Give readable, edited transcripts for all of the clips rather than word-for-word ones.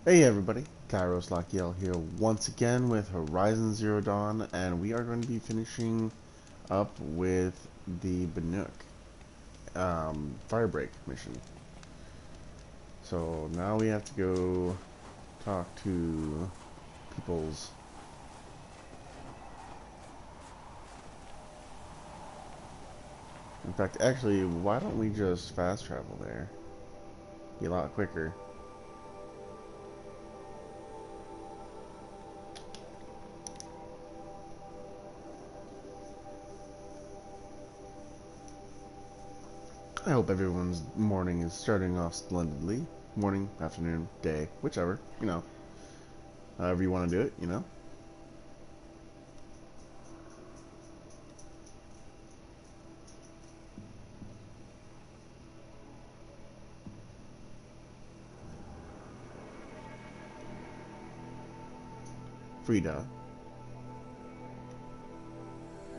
Hey everybody, Kairos Lakiel here once again with Horizon Zero Dawn, and we are going to be finishing up with the Banuk Firebreak mission. So now we have to go talk to peoples. In fact, actually, why don't we just fast travel there? Be a lot quicker. I hope everyone's morning is starting off splendidly. Morning, afternoon, day, whichever, however you want to do it. Frida.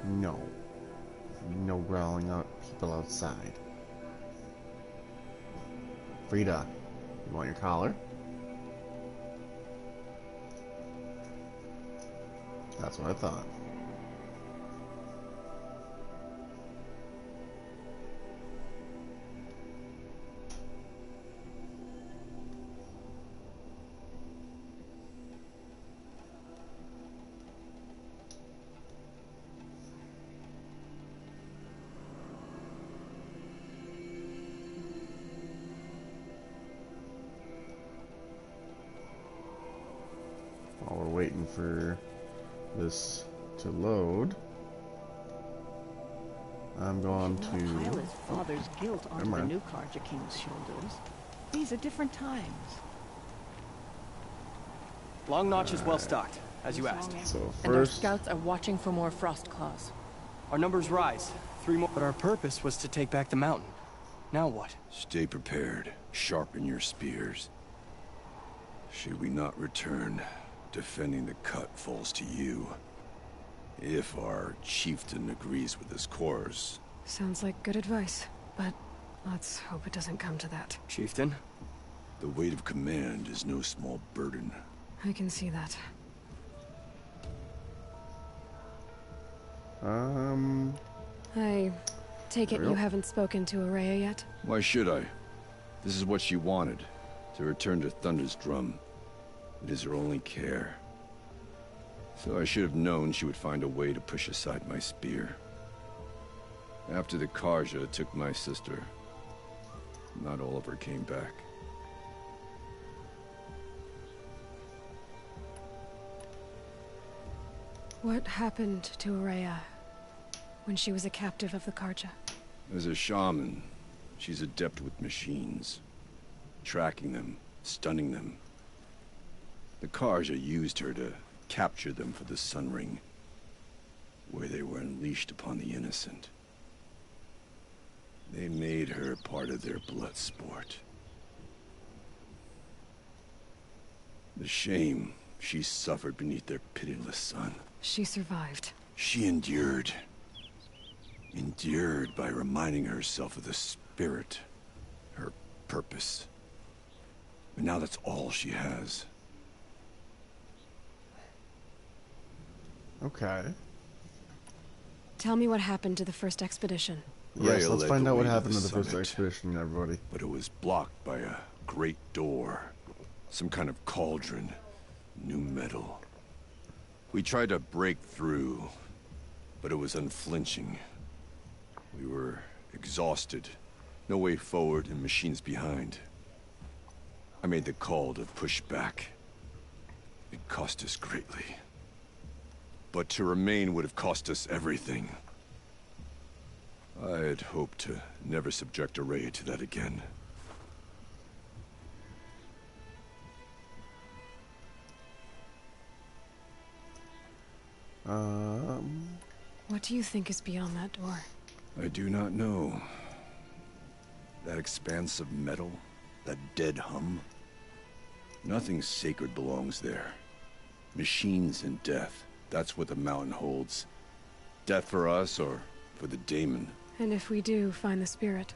No. No growling out people outside. Frida, you want your collar? That's what I thought. While we're waiting for this to load, I'm going to Pile his father's guilt onto never the mind. new Karja King's shoulders. These are different times. Long Notch is well stocked, as you asked. So And our first, scouts are watching for more frost claws. Our numbers rise. 3 more. But our purpose was to take back the mountain. Now what? Stay prepared. Sharpen your spears. Should we not return, defending the cut falls to you. If our chieftain agrees with his course. Sounds like good advice, but let's hope it doesn't come to that. Chieftain? The weight of command is no small burden. I can see that. I take it you haven't spoken to Araya yet? Why should I? This is what she wanted, to return to Thunder's Drum. It is her only care. So I should have known she would find a way to push aside my spear. After the Karja took my sister, not all of her came back. What happened to Araya when she was a captive of the Karja? As a shaman, she's adept with machines. Tracking them, stunning them. The Karja used her to capture them for the Sun Ring, where they were unleashed upon the innocent. They made her part of their blood sport. The shame she suffered beneath their pitiless sun. She survived. She endured. Endured by reminding herself of the spirit, her purpose. And now that's all she has. okay. Tell me what happened to the first expedition. Yes, Rhea let's led find the out way what to happened the to the first summit. expedition, everybody. But it was blocked by a great door. Some kind of cauldron. New metal. We tried to break through, but it was unflinching. We were exhausted. No way forward and machines behind. I made the call to push back. It cost us greatly. But to remain would have cost us everything. I had hoped to never subject Araya to that again. What do you think is beyond that door? I do not know. That expanse of metal, that dead hum. Nothing sacred belongs there. Machines and death, that's what the mountain holds. Death for us or for the daemon. And if we do find the spirit?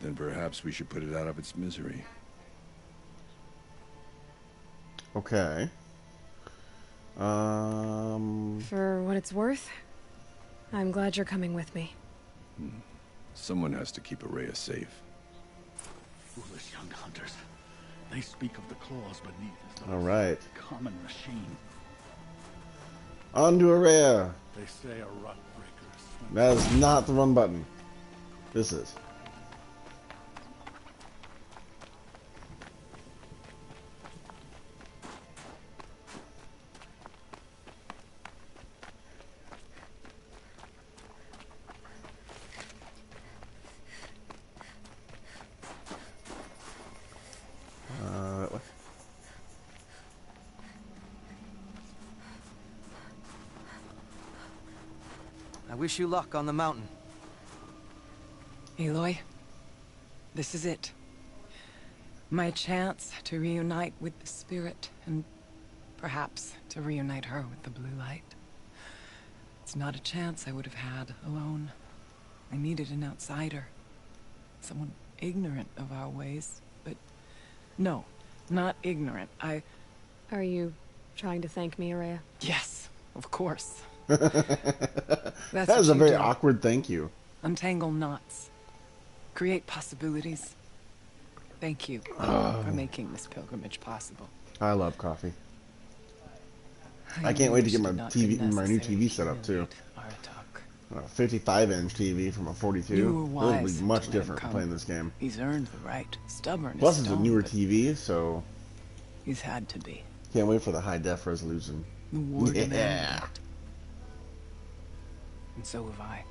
Then perhaps we should put it out of its misery. Okay. For what it's worth, I'm glad you're coming with me. Someone has to keep Araya safe. Foolish young hunters. They speak of the claws beneath as though All right. it's a common machine. On to Araya. They say a rut breaker. That is not the run button. This is. That way. I wish you luck on the mountain. Aloy, this is it. My chance to reunite with the spirit, and perhaps to reunite her with the blue light. It's not a chance I would have had alone. I needed an outsider. Someone ignorant of our ways, but no, not ignorant. Are you trying to thank me, Araya? Yes, of course. That That's is what a you very do. awkward thank you. Untangle knots. Create possibilities. Thank you for making this pilgrimage possible. I love coffee. I can't wait to get my Understood not TV, been my new necessary TV set up too. Artok. A 55-inch TV from a 42. You were It'll wise be much to let him different come. playing this game. He's earned the right. Stubborn Plus, as it's a stone, newer but TV, so he's had to be. can't wait for the high def resolution. The war Yeah. demanded it. And so have I.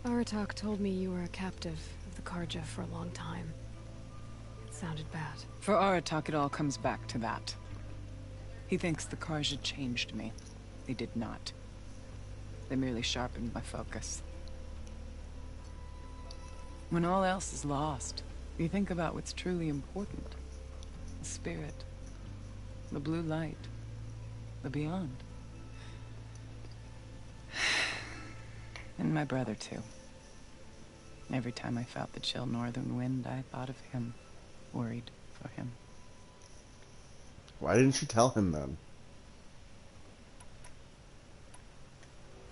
Aratak told me you were a captive of the Karja for a long time. It sounded bad. For Aratak, it all comes back to that. He thinks the Karja changed me. They did not. They merely sharpened my focus. When all else is lost, you think about what's truly important. The spirit. The blue light. The beyond. And my brother, too. Every time I felt the chill northern wind, I thought of him. Worried for him. Why didn't you tell him then?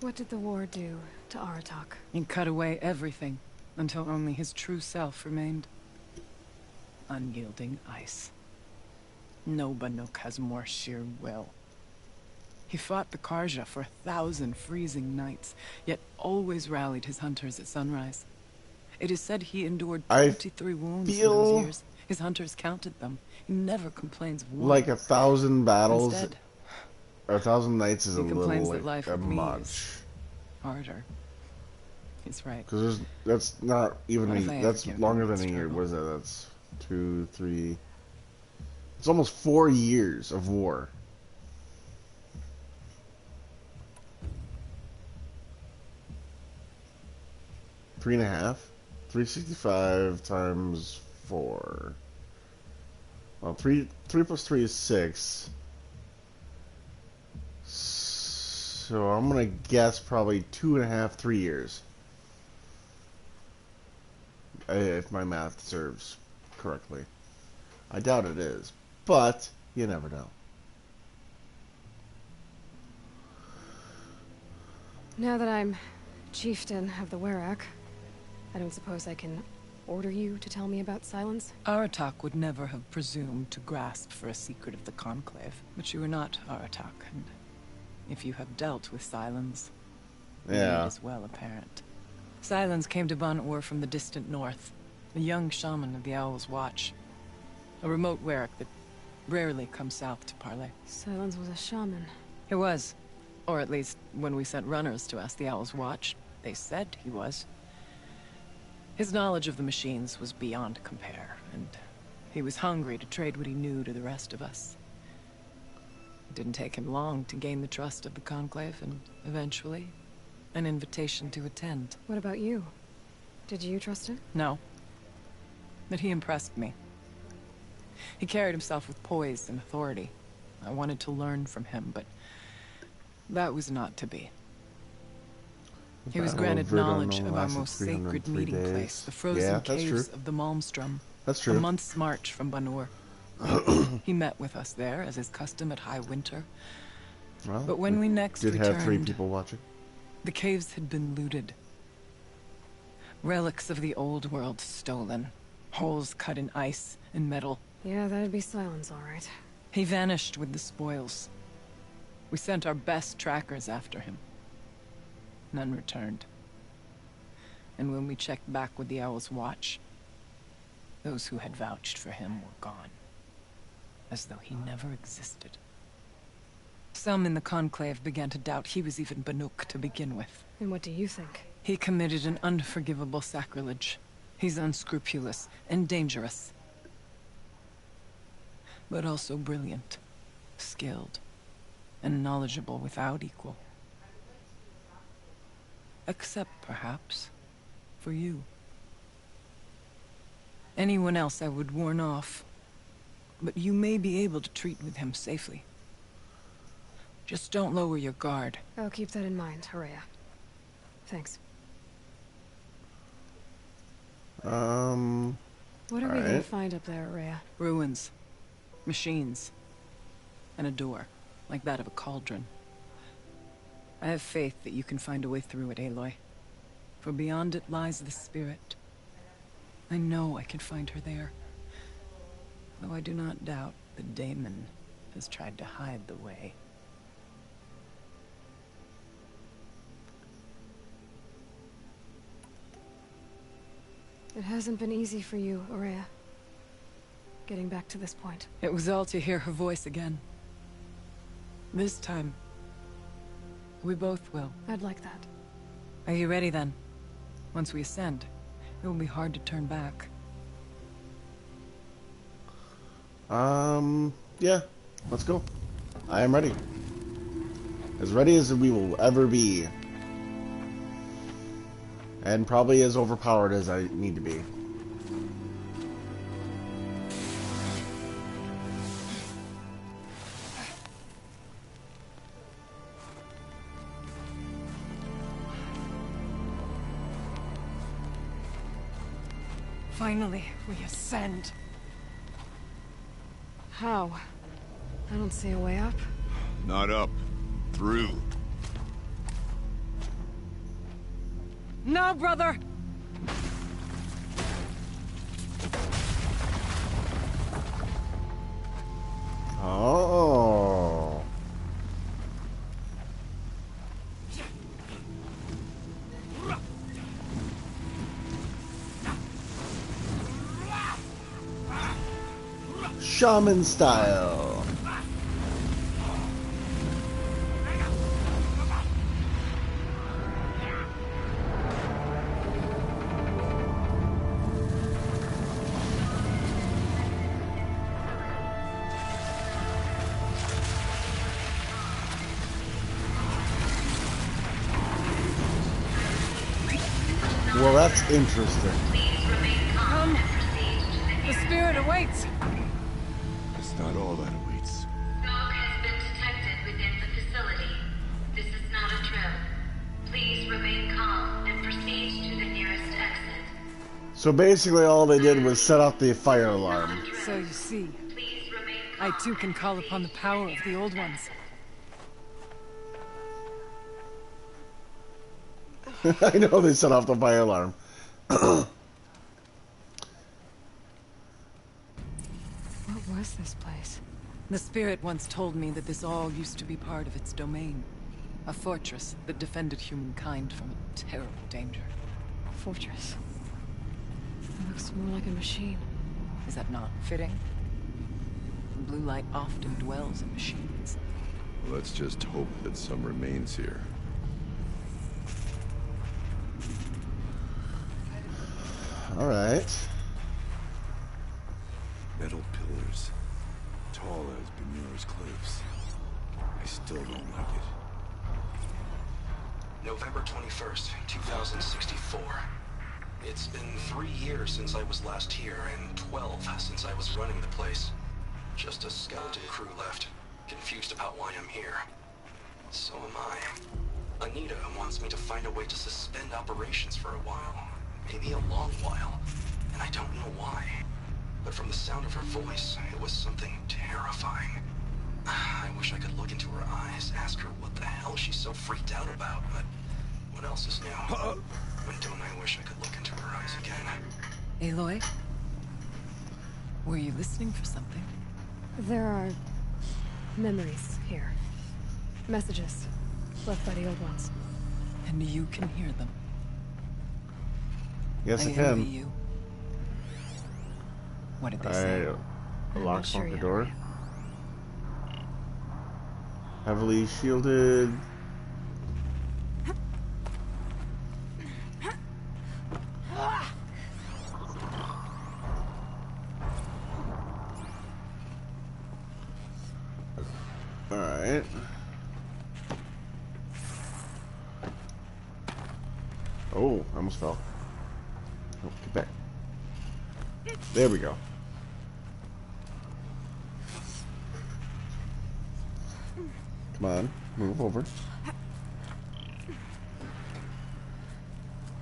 What did the war do to Aratak? He cut away everything, until only his true self remained. Unyielding ice. No Banuk has more sheer will. He fought the Karja for 1,000 freezing nights, yet always rallied his hunters at sunrise. It is said he endured 23 wounds in those years. His hunters counted them. He never complains of one. Like 1,000 battles, Instead, or 1,000 nights is a he complains little that life like a with me much. is harder. He's right. Because that's not even What if I ever that's give him longer that than a year. struggle? What is that? That's 2, 3. It's almost 4 years of war. Three and a half. 365 times 4. Well, 3 plus 3 is 6. So I'm gonna guess probably 2.5, 3 years. If my math serves correctly. I doubt it is, but you never know. Now that I'm chieftain of the Werak, I don't suppose I can order you to tell me about Silence? Aratak would never have presumed to grasp for a secret of the Conclave. But you are not Aratak, and if you have dealt with Silence, Yeah. it is well apparent. Silence came to Ban-Ur from the distant north, a young shaman of the Owl's Watch. A remote Werak that rarely comes south to parley. Silence was a shaman. He was. Or at least, when we sent runners to ask the Owl's Watch, they said he was. His knowledge of the machines was beyond compare, and he was hungry to trade what he knew to the rest of us. It didn't take him long to gain the trust of the Conclave, and eventually, an invitation to attend. What about you? Did you trust him? No. But he impressed me. He carried himself with poise and authority. I wanted to learn from him, but that was not to be. He was Battle granted Verdun knowledge only of our lasted most sacred 303 meeting days. place, the frozen Yeah, that's caves true. of the Malmstrom. That's A true. month's march from Banur. He met with us there, as is custom at high winter. Well, But when we next did returned, have 3 people watching. the caves had been looted. Relics of the old world stolen. Holes cut in ice and metal. Yeah, that'd be Silence, all right. He vanished with the spoils. We sent our best trackers after him. None returned. And when we checked back with the Owl's Watch, those who had vouched for him were gone. As though he never existed. Some in the Conclave began to doubt he was even Banuk to begin with. And what do you think? He committed an unforgivable sacrilege. He's unscrupulous and dangerous. But also brilliant, skilled, and knowledgeable without equal. Except, perhaps, for you. Anyone else I would warn off, but you may be able to treat with him safely. Just don't lower your guard. I'll keep that in mind, Horea. Thanks. What are we gonna find up there, Horea? Ruins, machines, and a door, like that of a cauldron. I have faith that you can find a way through it, Aloy. For beyond it lies the spirit. I know I can find her there. Though I do not doubt that Daemon has tried to hide the way. It hasn't been easy for you, Horea. Getting back to this point. It was all to hear her voice again. This time, we both will. I'd like that. Are you ready then? Once we ascend, it will be hard to turn back. Yeah. Let's go. I am ready. As ready as we will ever be. And probably as overpowered as I need to be. Finally, we ascend. How? I don't see a way up. Not up. Through. No, brother! Oh. Shaman style. Well, that's interesting. Come! The spirit awaits! It's not all that awaits. Smoke has been detected within the facility. This is not a drill. Please remain calm and proceed to the nearest exit. So basically all they did was set off the fire alarm. So you see, Please remain I calm. too can call upon the power of the old ones. I know they set off the fire alarm. What was this place? The spirit once told me that this all used to be part of its domain. A fortress that defended humankind from a terrible danger. Fortress. It looks more like a machine. Is that not fitting? The blue light often dwells in machines. Let's just hope that some remains here. Alright. Metal pillars. Tall as Banur's cliffs. I still don't like it. November 21st, 2064. It's been 3 years since I was last here, and 12 since I was running the place. Just a skeleton crew left, confused about why I'm here. So am I. Anita wants me to find a way to suspend operations for a while. Maybe a long while. And I don't know why. but from the sound of her voice, it was something terrifying. I wish I could look into her eyes, ask her what the hell she's so freaked out about, but what else is new? When don't I wish I could look into her eyes again? Aloy? Were you listening for something? There are memories here. Messages left by the old ones. And you can hear them. Yes, I envy can. you. What did they say? I locked sure the yet, door. Rhea. Heavily shielded. Alright. Oh, I almost fell. Oh, get back. There we go. Come on, move over.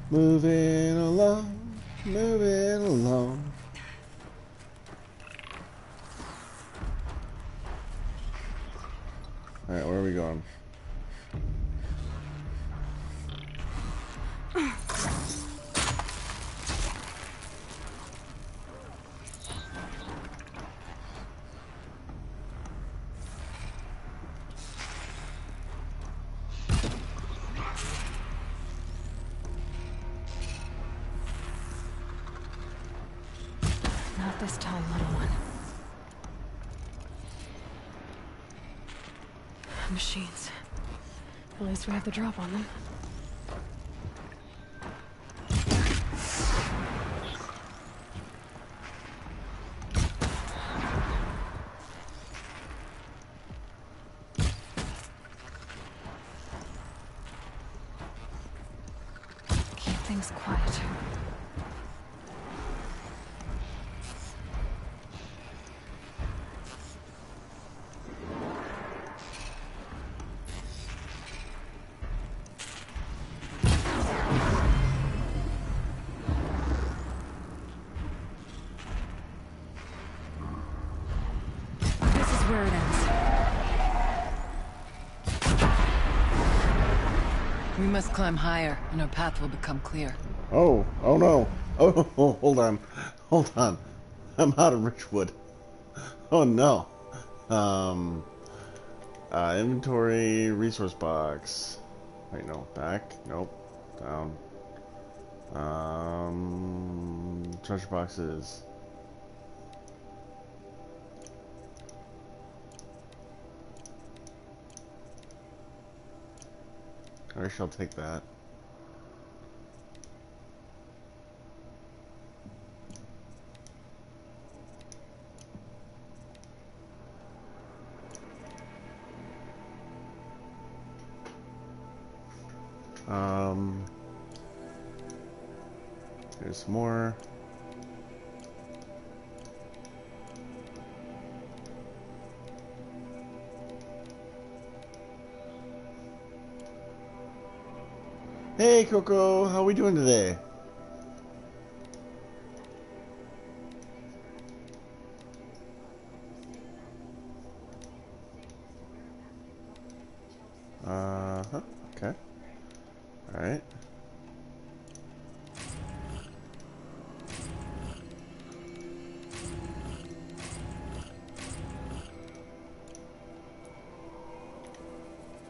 Moving along, moving along. Alright, where are we going? Not this time, little one. Machines. At least we have the drop on them. Keep things quiet. Where it ends. We must climb higher, and our path will become clear. Oh no. Oh, hold on. Hold on. I'm out of Richwood. Oh no. Inventory, resource box. Wait, no, back. Nope. Down. Treasure boxes. I shall take that. There's more. Hey Coco, how we doing today? Okay. Alright.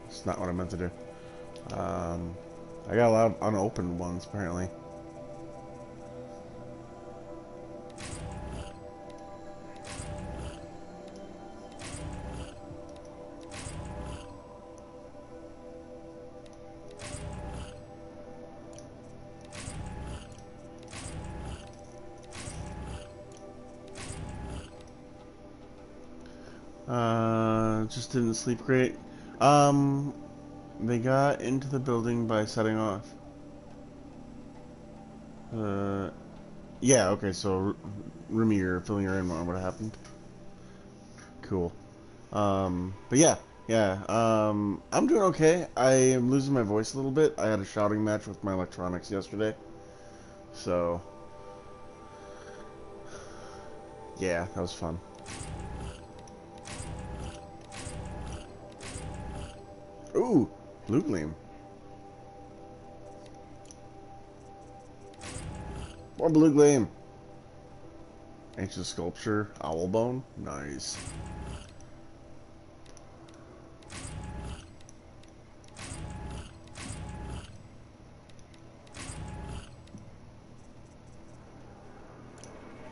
It's not what I meant to do. I got a lot of unopened ones, apparently. Just didn't sleep great. They got into the building by setting off. Yeah, okay, so Rumi, you're filling her in on what happened. Cool. But yeah, I'm doing okay. I am losing my voice a little bit. I had a shouting match with my electronics yesterday. So, Yeah, that was fun. Ooh, blue gleam. More blue gleam. Ancient sculpture, owl bone. Nice.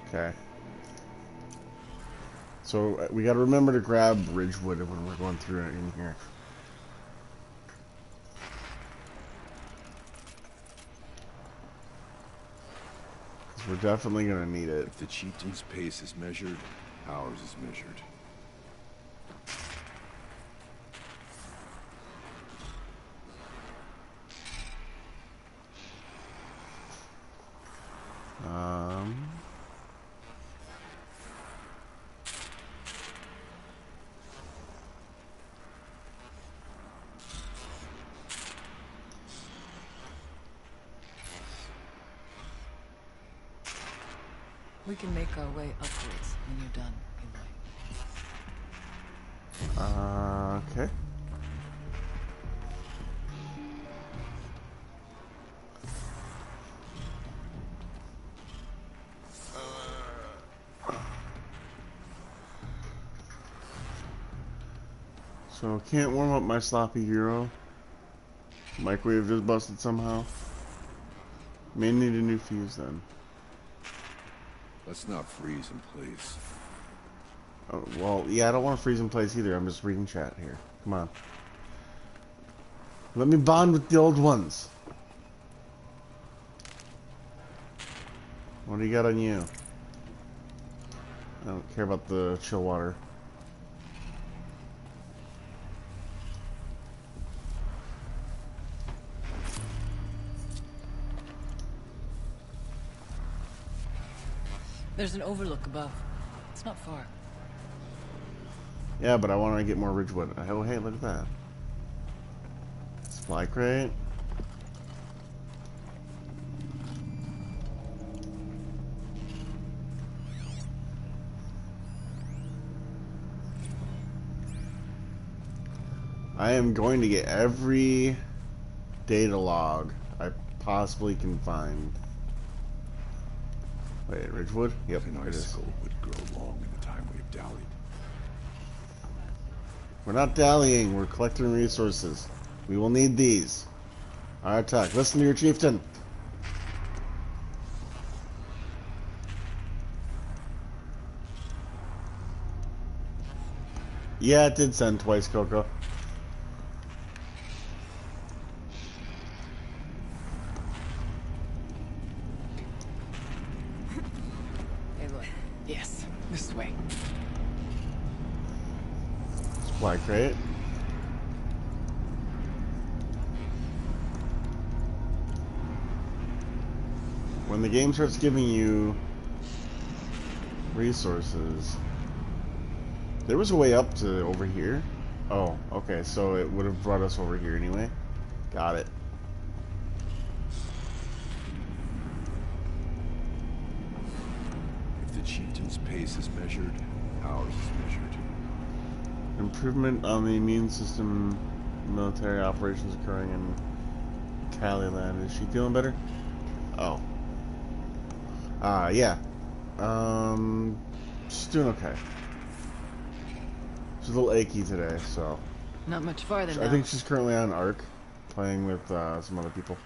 Okay. So we gotta remember to grab Ridgewood when we're going through it in here. We're definitely gonna need it. If the chieftain's pace is measured, ours is measured. We can make our way upwards when you're done, Aloy. Okay. So, can't warm up my sloppy gyro. Microwave just busted somehow. May need a new fuse then. Let's not freeze in place. Oh, well, yeah, I don't want to freeze in place either. I'm just reading chat here. Come on. Let me bond with the old ones. What do you got on you? I don't care about the chill water. There's an overlook above. It's not far. Yeah, but I want to get more Ridgewood. Oh, hey, look at that. Supply crate. I am going to get every data log I possibly can find. Wait, Ridgewood? Yep, An it is. icicle would grow long in the time we've dallied. We're not dallying, we're collecting resources. We will need these. Alright, Tuck, listen to your chieftain. Yeah, it did send twice, Coco. Aloy. Yes, this way. Supply crate. When the game starts giving you resources, there was a way up to over here. Oh, okay, so it would have brought us over here anyway. Got it. If the chieftain's pace is measured, ours is measured. Improvement on the immune system, military operations occurring in Caliland. Is she feeling better? Oh. Yeah. She's doing okay. She's a little achy today, so. Not much farther now. I think she's currently on Ark, playing with some other people.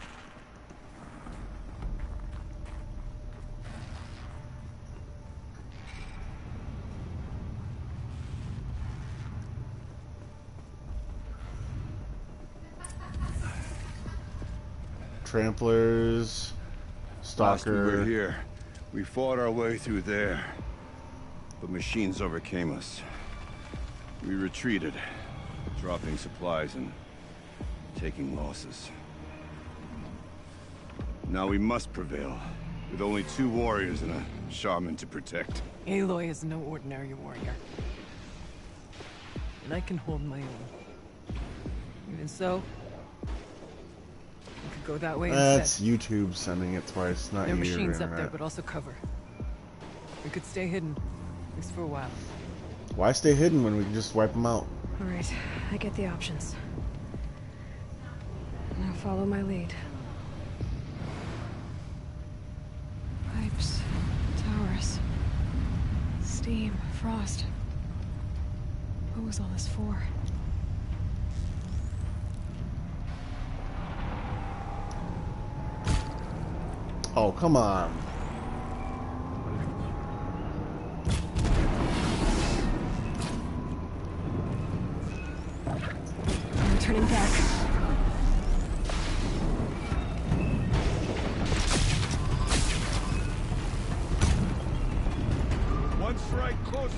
Tramplers, Last we Stalker. were here, we fought our way through there, but machines overcame us. We retreated, dropping supplies and taking losses. Now we must prevail, with only 2 warriors and a shaman to protect. Aloy is no ordinary warrior. And I can hold my own. Even so, we could go that way That's instead. YouTube sending it twice, not There are you. machines up Internet. there, but also cover. We could stay hidden. least for a while. Why stay hidden when we can just wipe them out? Alright, I get the options. Now follow my lead. Pipes, towers, steam, frost. What was all this for? Oh, come on. I'm turning back. One strike closer.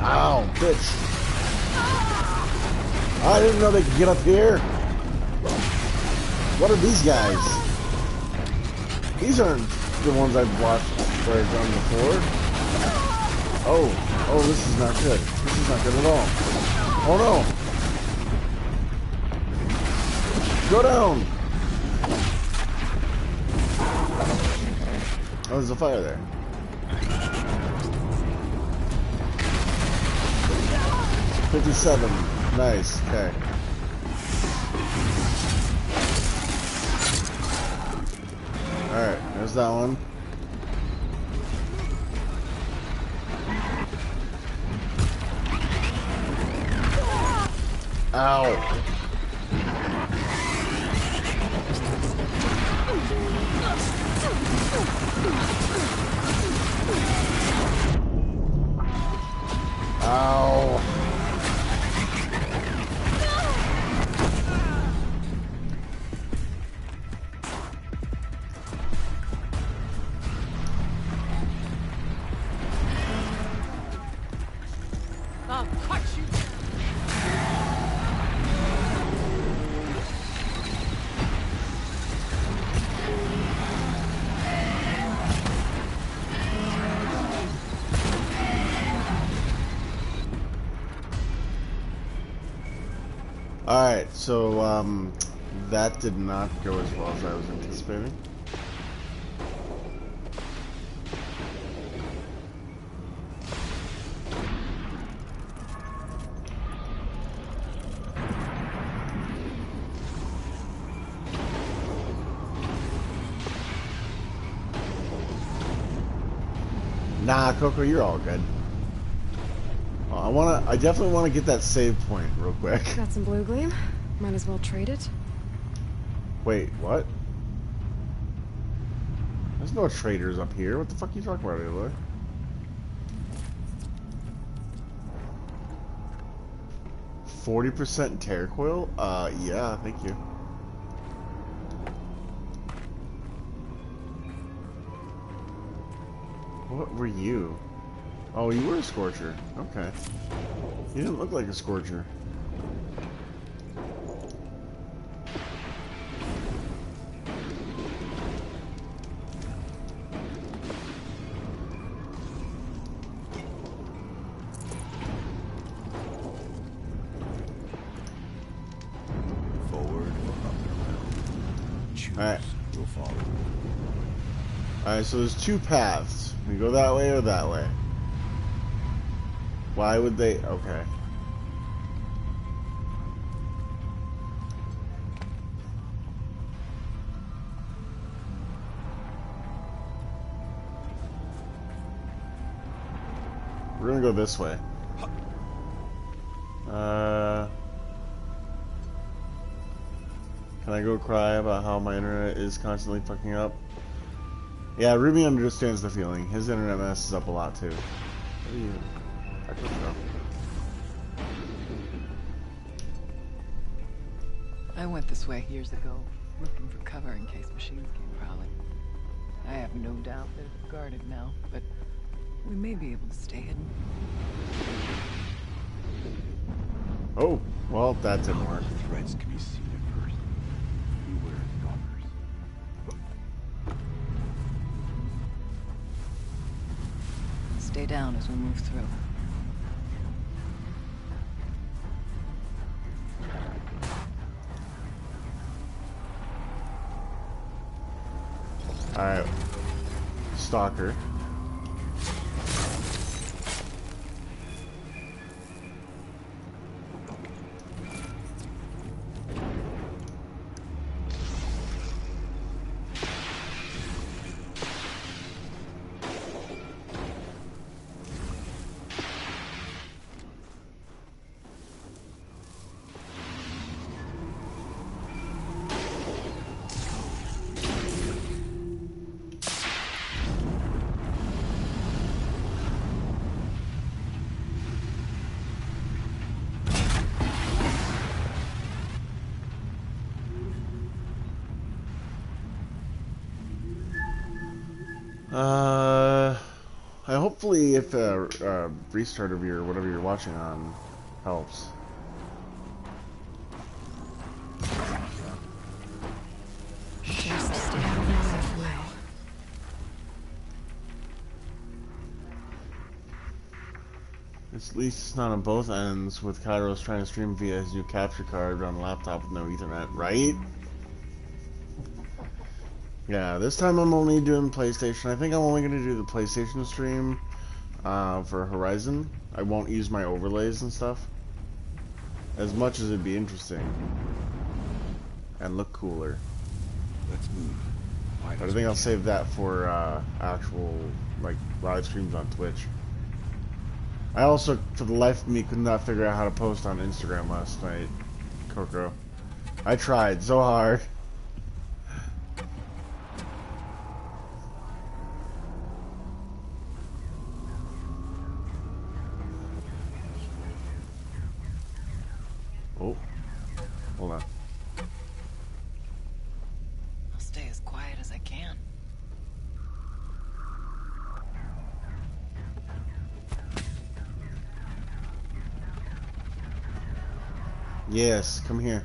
Ow, bitch. I didn't know they could get up here. What are these guys? These aren't the ones I've watched or done before. Oh, this is not good. This is not good at all. Oh no. Go down. Oh, there's a fire there. $57. Nice. Okay. Alright, there's that one. Ow. Ow. I'll cut you. Alright, so, that did not go as well as I was anticipating. Nah, Coco, you're all good. I definitely wanna get that save point real quick. Got some blue gleam. Might as well trade it. Wait, what? There's no traders up here. What the fuck are you talking about, Aloy? %40 tear coil? Yeah, thank you. What were you? Oh, you were a Scorcher. Okay. You didn't look like a Scorcher. Forward or up and around. Choose. Alright. We'll follow. Alright, so there's two paths. We go that way or that way. Why would they? Okay. We're gonna go this way. Can I go cry about how my internet is constantly fucking up? Yeah, Ruby understands the feeling. His internet messes up a lot too. What are you? I don't know. I went this way years ago, looking for cover in case machines came prowling. I have no doubt they're guarded now, but we may be able to stay hidden. Oh, well, that didn't work. Threats can be seen at first. Beware stalkers. Stay down as we move through. Alright. Stalker. Hopefully if a restart of your whatever you're watching on helps. Just stay out of my way. At least it's not on both ends with Kairos trying to stream via his new capture card on a laptop with no Ethernet, right? Yeah, this time I'm only doing PlayStation. I think I'm only going to do the PlayStation stream for Horizon. I won't use my overlays and stuff. As much as it'd be interesting. And look cooler. Let's move. But I think I'll save that for actual, like, live streams on Twitch. I also, for the life of me, could not figure out how to post on Instagram last night, Coco. I tried so hard. Oh, hold on. I'll stay as quiet as I can. Yes, come here.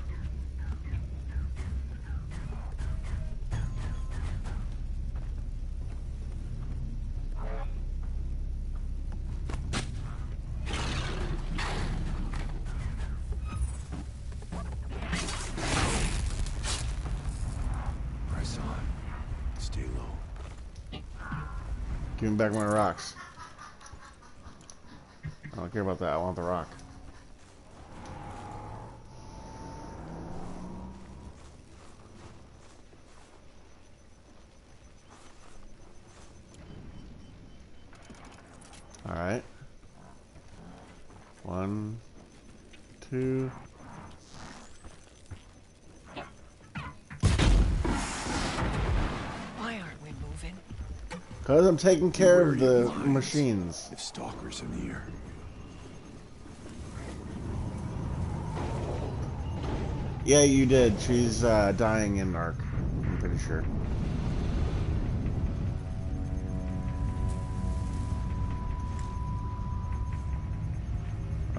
Press on. Stay low. Give me back my rocks. I don't care about that. I want the rock. Alright. 1, 2. Why aren't we moving? Because I'm taking care of the Lines. machines. If stalkers in the air. Yeah, you did. She's dying in Ark. I'm pretty sure.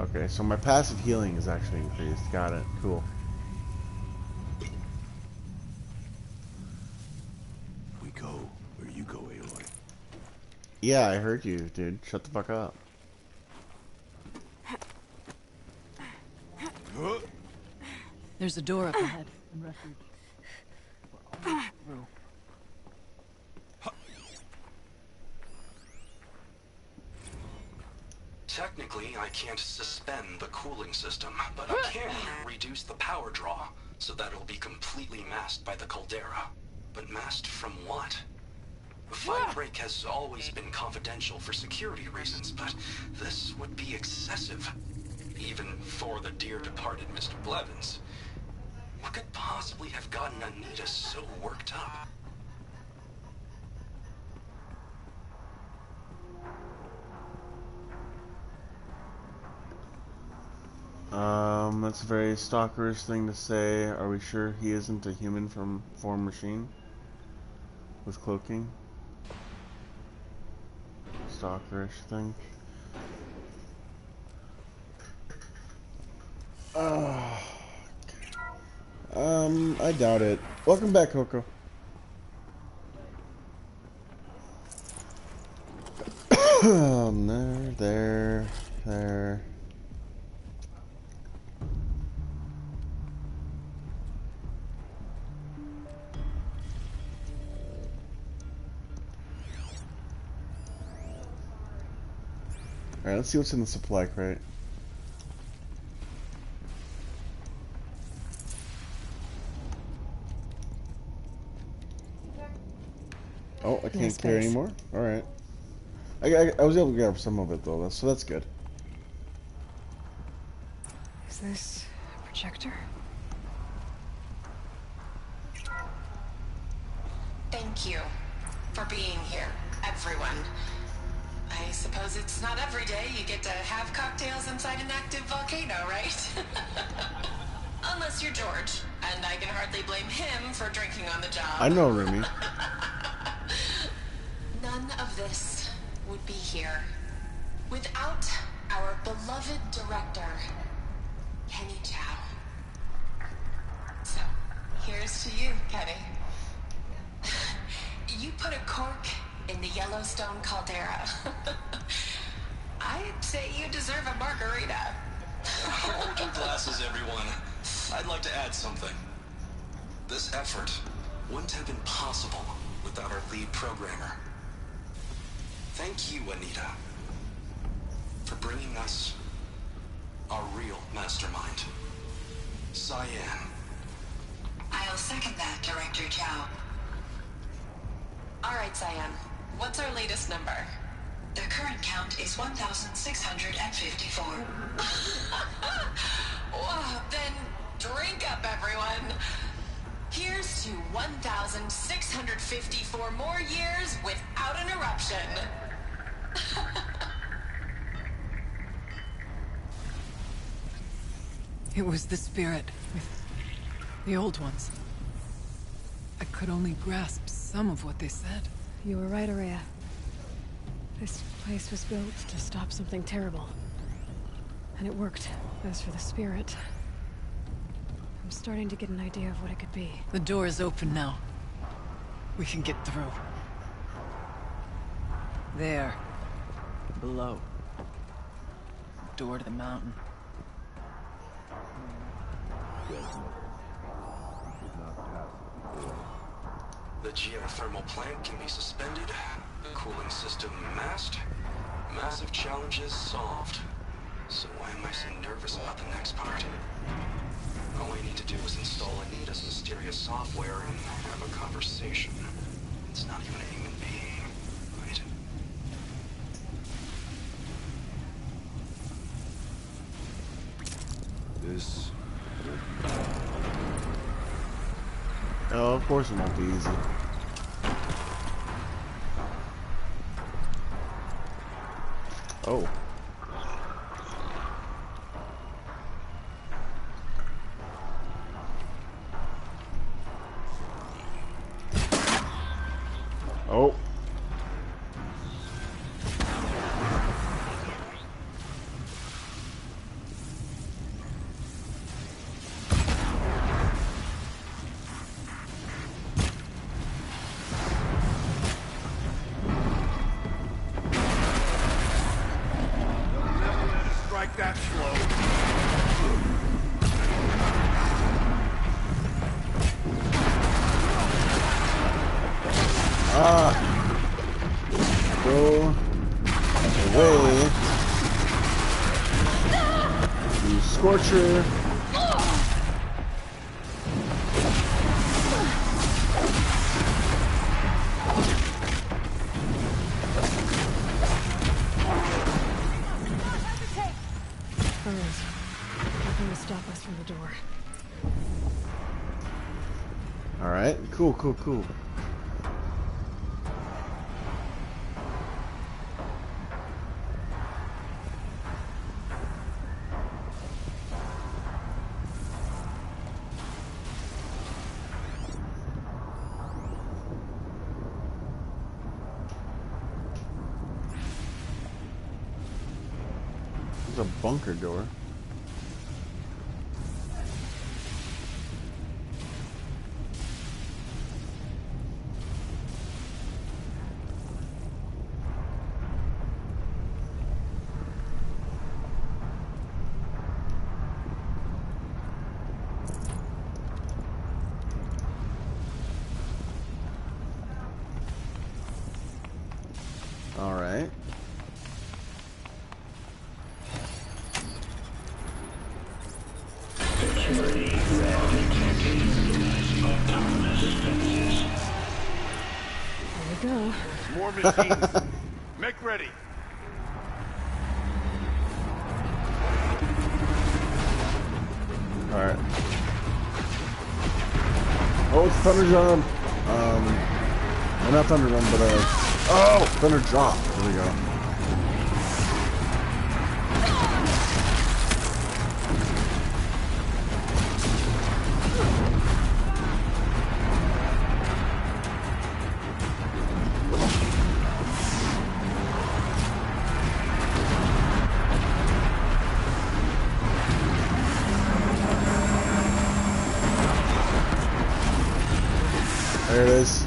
Okay, so my passive healing is actually increased. Got it. Cool. We go where you go, Aloy. Yeah, I heard you, dude. Shut the fuck up. There's a door up ahead. Technically, I can't suspend the cooling system, but I can reduce the power draw so that it'll be completely masked by the caldera. But masked from what? Firebreak has always been confidential for security reasons, but this would be excessive. Even for the dear departed Mr. Blevins. What could possibly have gotten Anita so worked up? That's a very stalkerish thing to say. Are we sure he isn't a human from form machine? With cloaking? Stalkerish thing. I doubt it. Welcome back, Coco. There. Alright, let's see what's in the supply crate. Oh, I can't carry anymore? Alright. I was able to grab some of it though, so that's good. Is this a projector? Thank you for being here, everyone. I suppose it's not every day you get to have cocktails inside an active volcano, right? Unless you're George, and I can hardly blame him for drinking on the job. I know, Remy. None of this would be here without our beloved director, Kenny Chow. So, here's to you, Kenny. You put a cork in the Yellowstone caldera. I'd say you deserve a margarita. Hold your glasses, everyone. I'd like to add something. This effort wouldn't have been possible without our lead programmer. Thank you, Anita, for bringing us our real mastermind, Cyan. I'll second that, Director Chow. All right, Cyan. What's our latest number? The current count is 1,654. Well, then drink up, everyone. Here's to 1,654 more years without an eruption. It was the spirit with the old ones. I could only grasp some of what they said. You were right, Araya. This place was built to stop something terrible. And it worked. As for the spirit, I'm starting to get an idea of what it could be. The door is open now. We can get through. There. Below. Door to the mountain. The geothermal plant can be suspended, the cooling system masked, massive challenges solved. So why am I so nervous about the next part? All I need to do is install Anita's mysterious software and have a conversation. It's not even a human being, right? This... Oh, of course it won't be easy. Oh. Oh. Strike that slow. Go away. You Scorcher. Nothing to stop us from the door. Alright, cool. There's a bunker door. Alright. More machines. Make ready. Alright. Oh, it's Thunder Jump. Well, not Thunder Jump, but oh, Thunder Drop. There we go. There it is.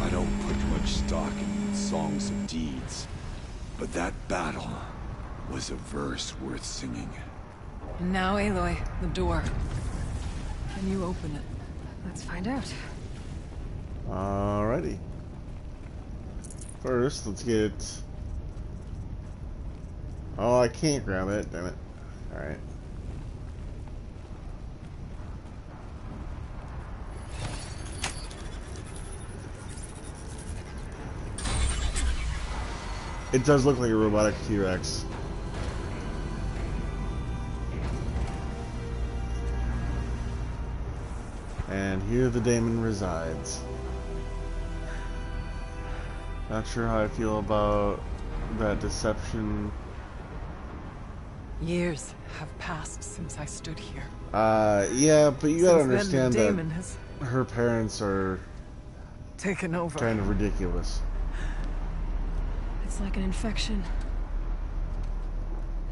I don't put much stock in songs of deeds, but that battle was a verse worth singing. And now, Aloy, the door. Can you open it? Let's find out. Alrighty. First, let's get... Oh, I can't grab it, damn it. Alright. It does look like a robotic T-Rex. And here the daemon resides. Not sure how I feel about that deception. Years have passed since I stood here. Yeah, but you gotta Since then, understand the that daemon has her parents are taken over. kind of ridiculous. It's like an infection.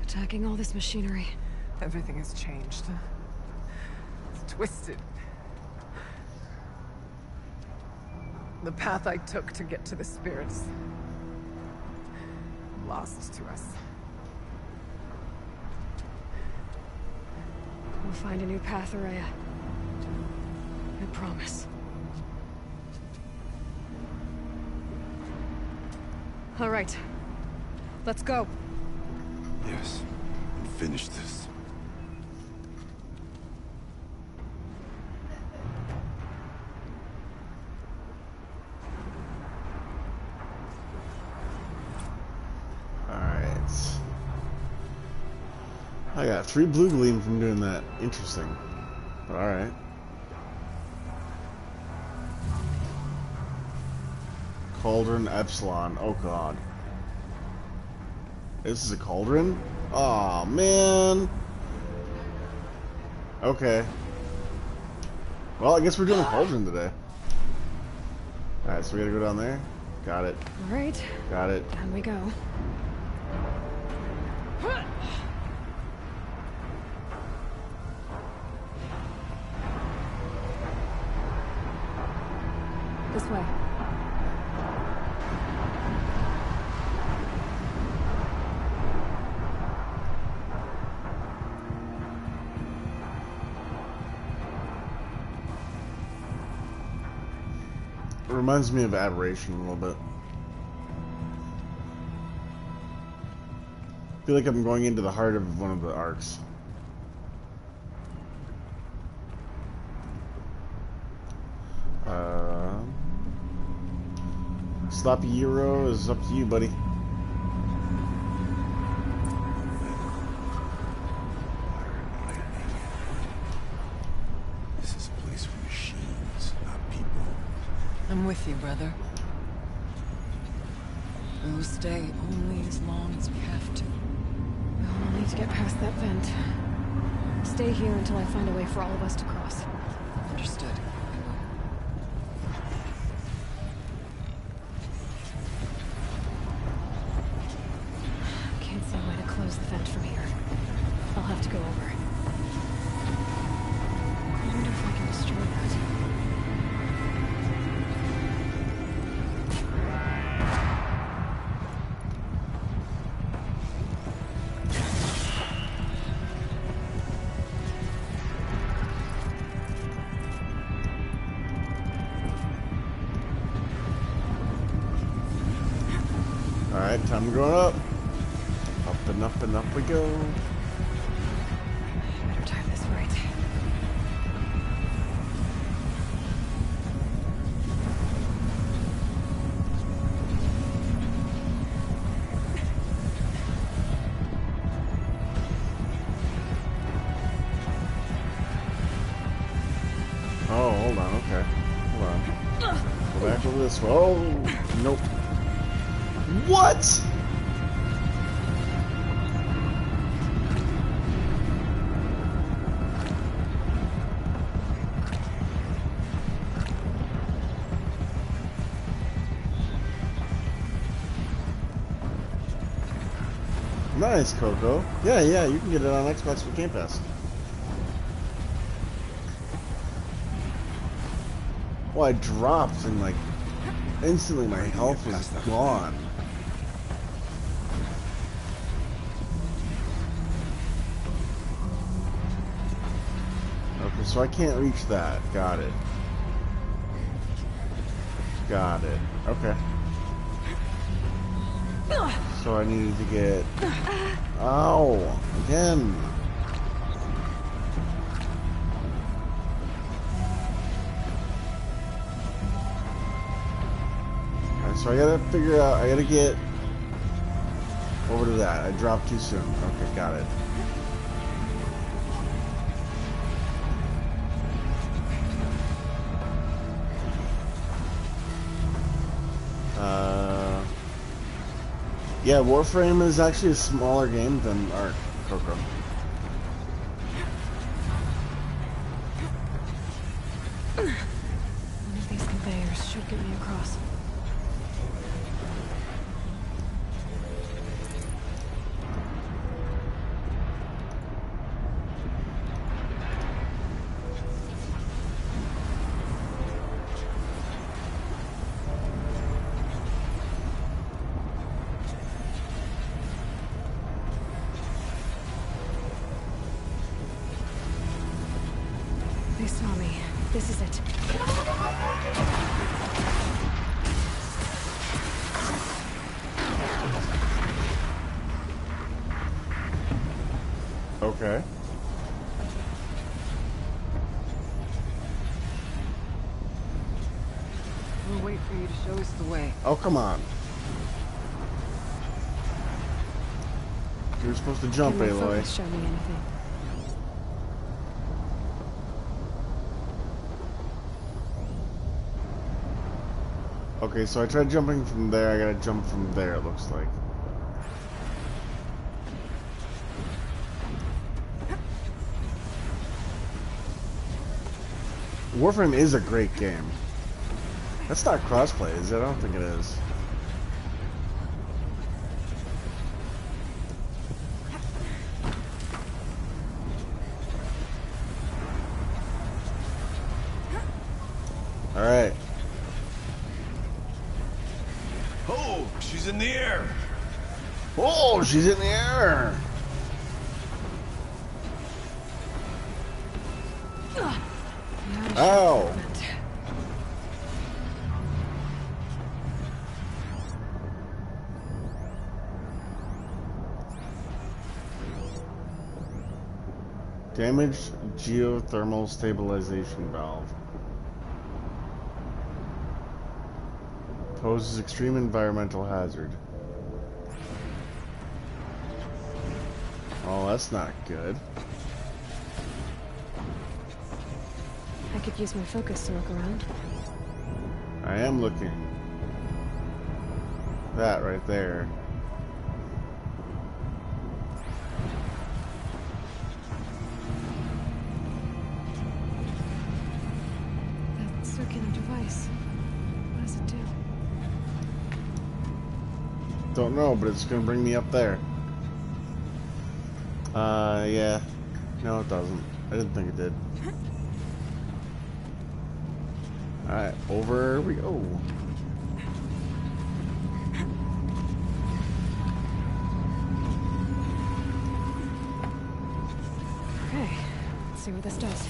Attacking all this machinery. Everything has changed. It's twisted. The path I took to get to the spirits, lost to us. We'll find a new path, Araya. I promise. All right. Let's go. Yes, and finish this. I got 3 blue gleam from doing that. Interesting. But alright. Cauldron Epsilon. Oh god. This is a cauldron? Aw, man. Okay. Well, I guess we're doing a cauldron today. Alright, so we gotta go down there. Got it. Alright. Got it. Down we go. This way. It reminds me of Adoration a little bit. I feel like I'm going into the heart of one of the arcs. Sloppy Euro is up to you, buddy. This is a place for machines, not people. I'm with you, brother. We will stay only as long as we have to. We'll need to get past that vent. Stay here until I find a way for all of us to cross. Understood. Can't see a way to close the vent from here. I'll have to go over. I wonder if I can destroy that. Alright, time to go up. Up and up we go. Better time this right. Oh, hold on, okay. Hold on. Go back over this way. Oh, nope. What? Nice, Coco. Yeah, you can get it on Xbox with Game Pass. Well, I dropped and like instantly my health was gone. Okay, so I can't reach that. Got it. Got it. Okay. So I needed to get... Ow! Again! Alright, so I gotta figure out... I gotta get over to that. I dropped too soon. Okay, got it. Yeah, Warframe is actually a smaller game than Ark, Coco. One of these conveyors should get me across. They saw me. This is it. Okay. We'll wait for you to show us the way. Oh, come on. You were supposed to jump, Can my Aloy. focus show me anything? Okay, so I tried jumping from there. I gotta jump from there, it looks like. Warframe is a great game. That's not crossplay, is it? I don't think it is. Alright. Oh, she's in the air. Oh, she's in the air! Ow! Damaged geothermal stabilization valve. Poses extreme environmental hazard. Oh, that's not good. I could use my focus to look around. I am looking. That right there. That circular device. What does it do? Don't know, but it's gonna bring me up there. Yeah. No, it doesn't. I didn't think it did. Alright, over we go. Okay, let's see what this does.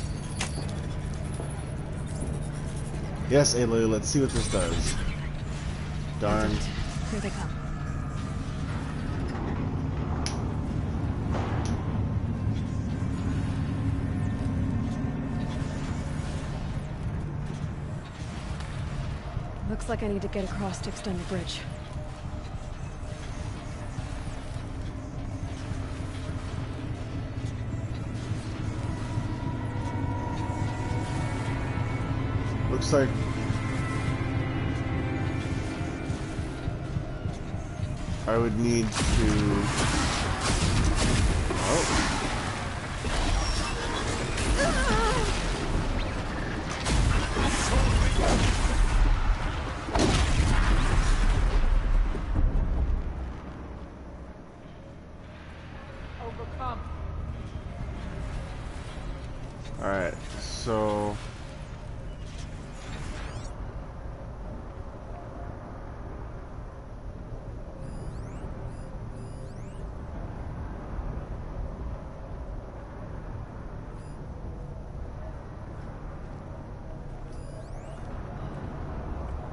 Yes, Aloy, let's see what this does. Darn. Here they come. Looks like I need to get across to extend the bridge. Looks like I would need to... Oh. Overcome. Alright, so...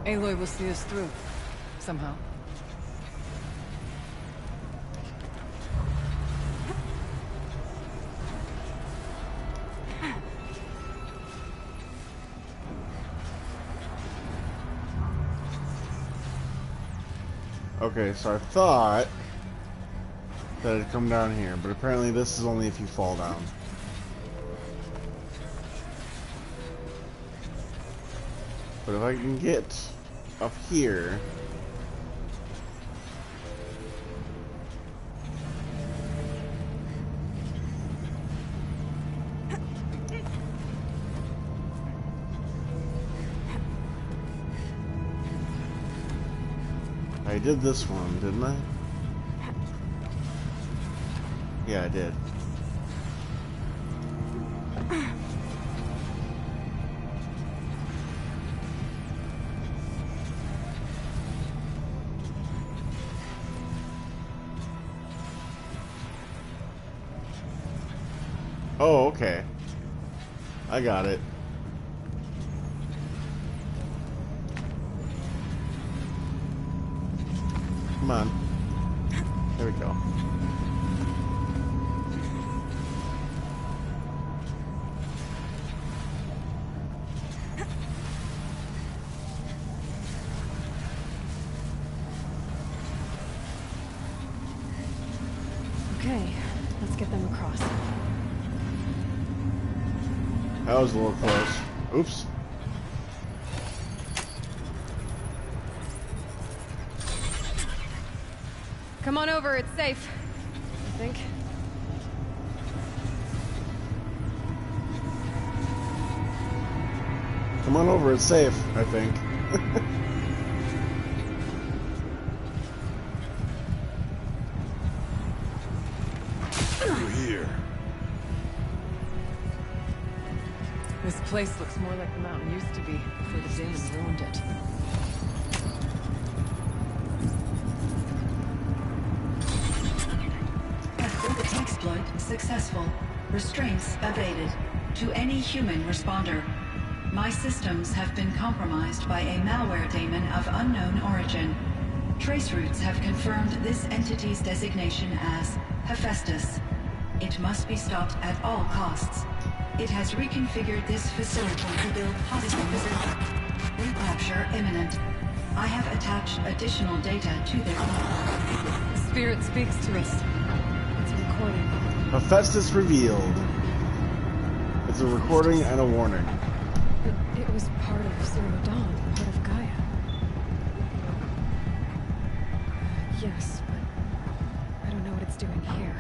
Aloy will see us through. Somehow. Okay, so I thought that it'd come down here, but apparently this is only if you fall down. But if I can get up here... I did this one, didn't I? Yeah, I did. Oh, okay. I got it. Come on. There we go. Okay, let's get them across. That was a little close. Oops. Come on over, it's safe. I think. Come on over, it's safe, I think. You're here. This place looks more like the mountain used to be before the demons ruined it. Exploit successful. Restraints evaded. To any human responder. My systems have been compromised by a malware daemon of unknown origin. Trace routes have confirmed this entity's designation as Hephaestus. It must be stopped at all costs. It has reconfigured this facility to build hospitals. Recapture imminent. I have attached additional data to their file. The spirit speaks to us. It's a recording. Hephaestus revealed. It's a recording and a warning. It was part of Zero Dawn, part of Gaia. Yes, but I don't know what it's doing here.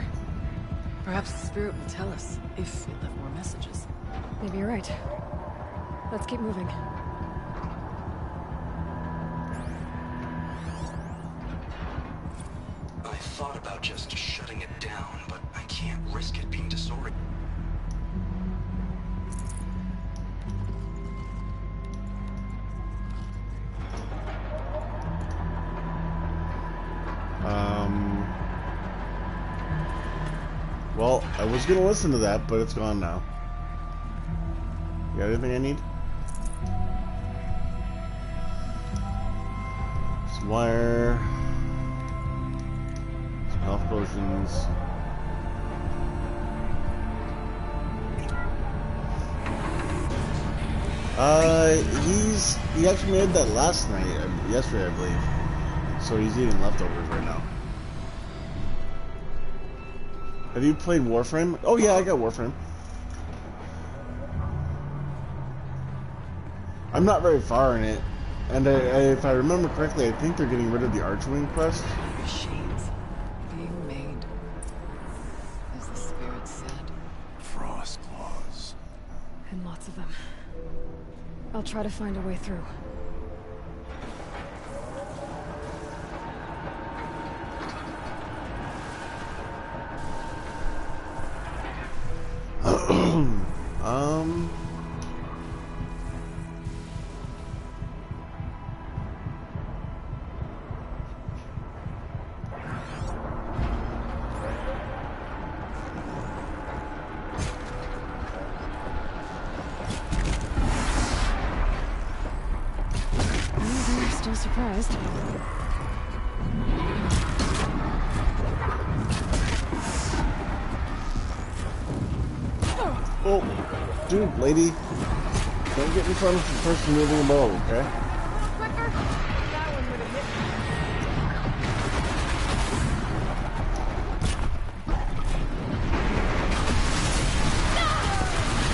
Perhaps the spirit will tell us if it left more messages. Maybe you're right. Let's keep moving. I thought about just shutting it down, but I can't risk it being disoriented. Well, I was gonna listen to that, but it's gone now. You got anything I need? Some wire. Some health potions. He actually made that last night, yesterday, I believe. So he's eating leftovers right now. Have you played Warframe? Oh yeah, I got Warframe. I'm not very far in it, and if I remember correctly, I think they're getting rid of the Archwing quest. Machines being made, as the spirit said. Frost claws. And lots of them. I'll try to find a way through. Still surprised. Oh, dude, lady, don't get in front of the person moving a bow, okay? Quicker! That one would have hit me.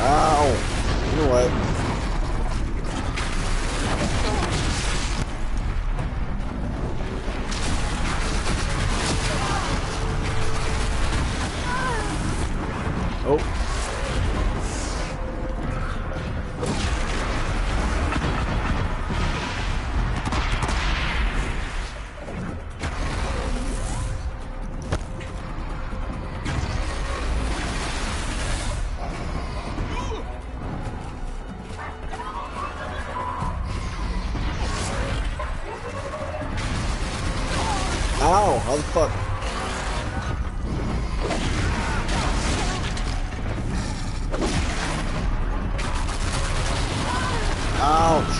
Ow! You know what? Oh. Ow, how the fuck? Ouch.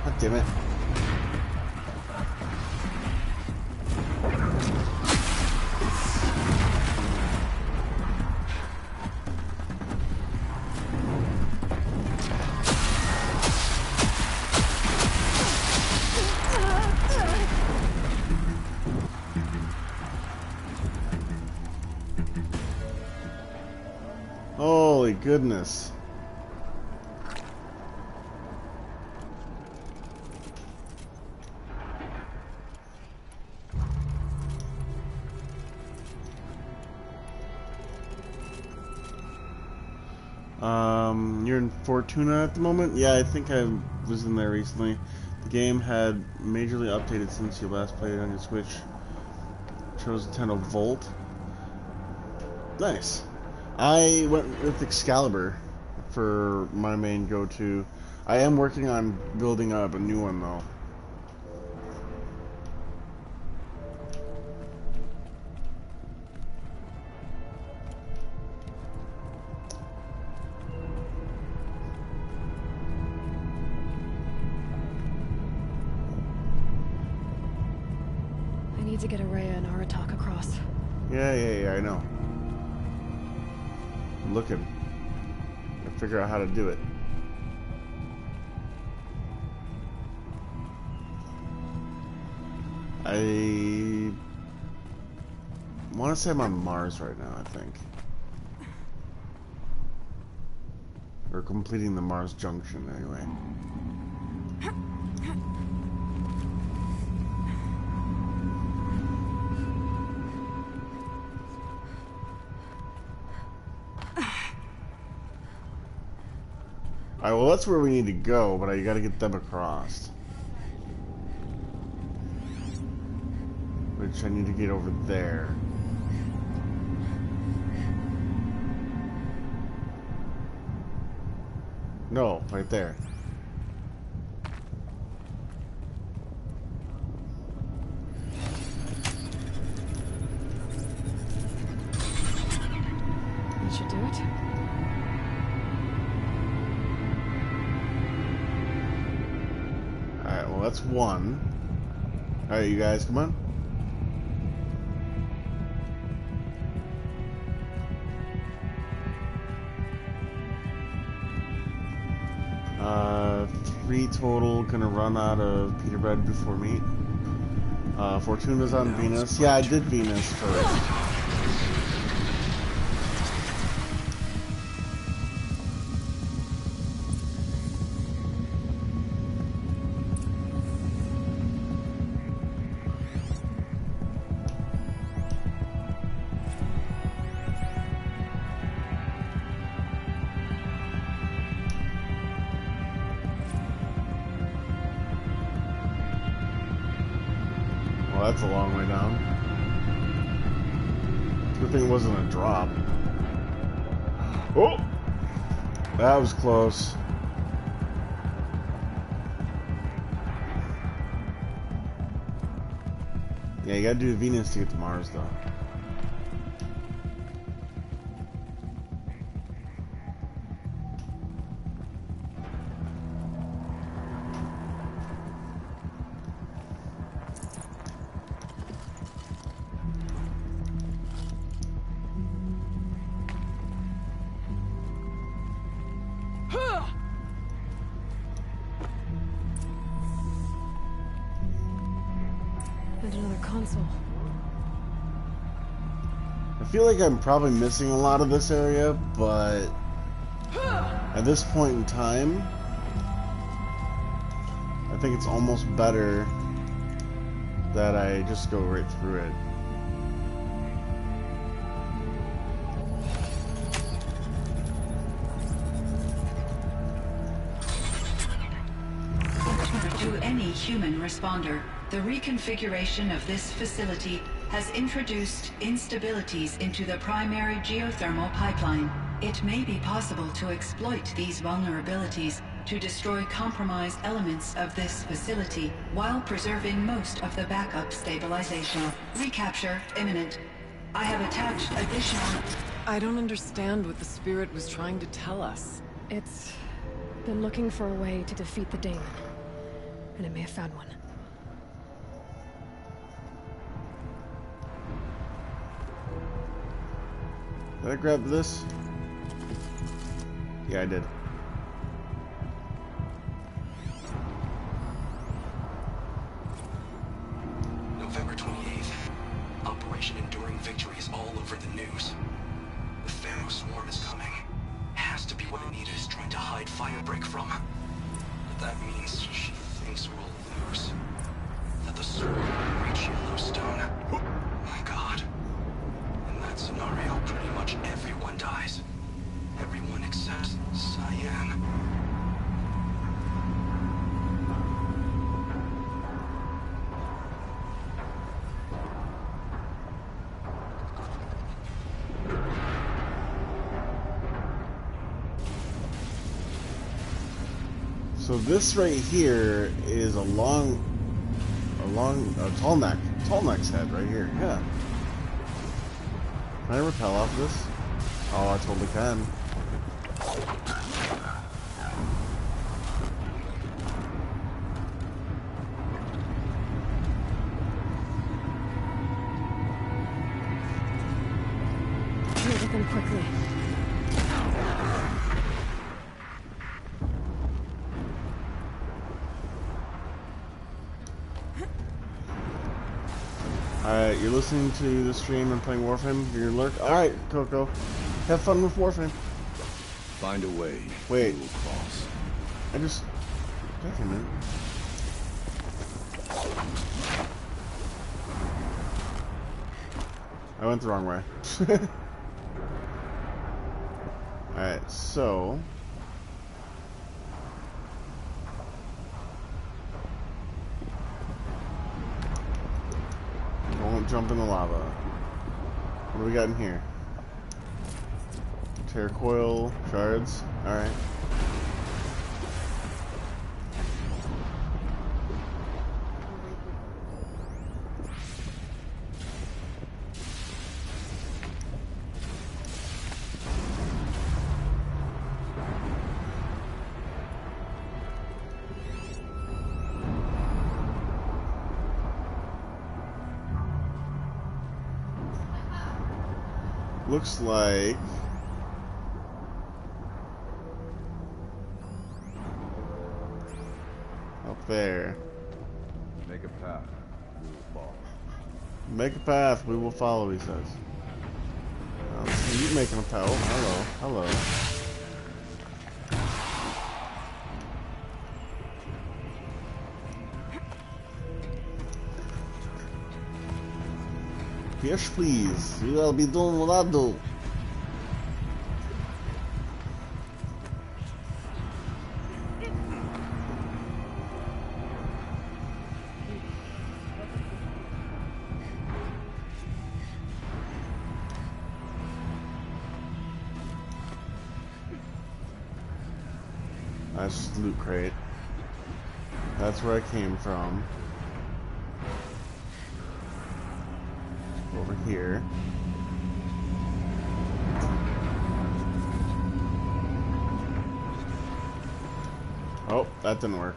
God damn it. Holy goodness. You're in Fortuna at the moment? Yeah, I think I was in there recently. The game had majorly updated since you last played it on your Switch. Chose Nintendo Volt. Nice. I went with Excalibur for my main go-to. I am working on building up a new one though. I need to get Araya and Aratak across. Yeah, I know. I'm looking. I figure out how to do it. I want to say I'm on Mars right now, I think. Or completing the Mars Junction, anyway. Alright, well that's where we need to go, but I gotta get them across. Which I need to get over there. No, right there. That should do it. that's one. Alright, you guys, come on. Three total. Gonna run out of pita bread before meat. Fortuna's on Venus. Yeah, I did Venus first. Well, that's a long way down. Good thing it wasn't a drop. Oh! That was close. Yeah, you gotta do the Venus to get to Mars, though. And another console. I feel like I'm probably missing a lot of this area, but at this point in time, I think it's almost better that I just go right through it. To any human responder, the reconfiguration of this facility has introduced instabilities into the primary geothermal pipeline. It may be possible to exploit these vulnerabilities to destroy compromised elements of this facility while preserving most of the backup stabilization. Recapture imminent. I have attached additional... I don't understand what the spirit was trying to tell us. It's been looking for a way to defeat the daemon, and it may have found one. Did I grab this? Yeah, I did. November 28th. Operation Enduring Victory is all over the news. The Pharaoh swarm is coming. Has to be what Anita is trying to hide Firebreak from. But that means she thinks we'll lose. That the sword will reach Yellowstone. My God. In that scenario, pretty much everyone dies. Everyone except Cyan. So this right here is a tall neck's head right here. Yeah. Can I repel off this? Oh, I totally can. Deal with them quickly. Alright, you're listening to the stream and playing Warframe. You're lurk. Alright, Coco. Have fun with Warframe. Find a way. Wait. Boss. I just... Wait a minute. I went the wrong way. Alright, so... Don't jump in the lava. What do we got in here? Terracoil shards. Alright. looks like up there. Make a path. We will follow. Make a path, we will follow, he says. You making a path. Oh, hello. Hello. Yes, please. You will be doing what I do. Nice loot crate. That's where I came from. Over here. Oh, that didn't work.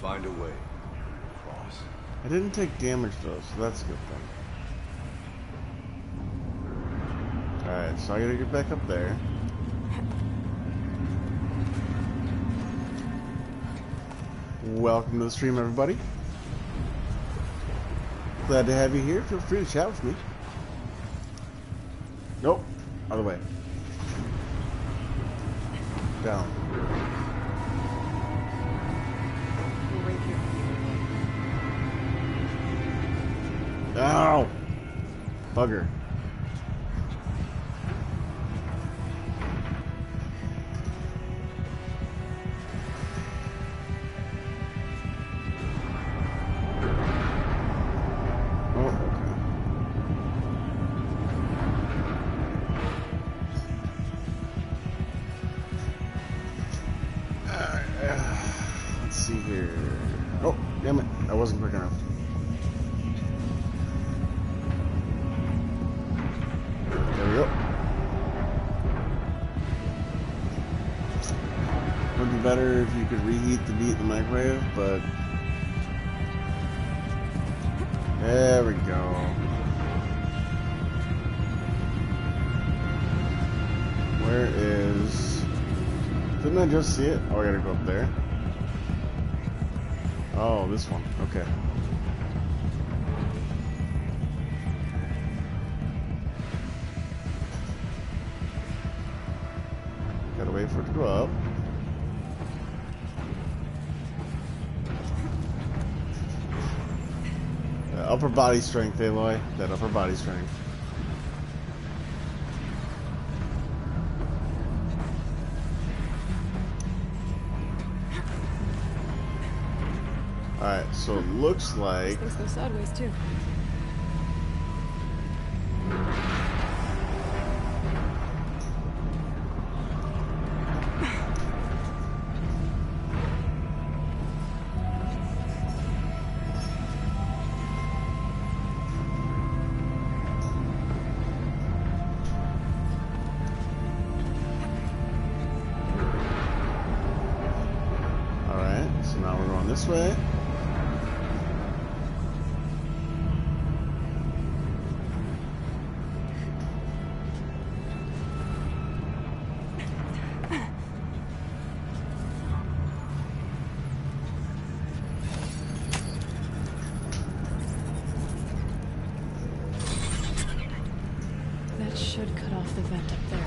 Find a way. Cross. I didn't take damage though, so that's a good thing. Alright, so I gotta get back up there. Welcome to the stream, everybody. Glad to have you here. Feel free to chat with me. Nope. Other way. Down. We're right here. Ow! Bugger. Wasn't quick enough. There we go. Would be better if you could reheat the meat in the microwave, but there we go. Where is? Didn't I just see it? Oh, I gotta go up there. Oh, this one. Okay. Gotta wait for it to go up. Upper body strength, Aloy. That upper body strength. Alright, so it looks like... Things go sideways, too. Alright, so now we're going this way. Should cut off the vent up there.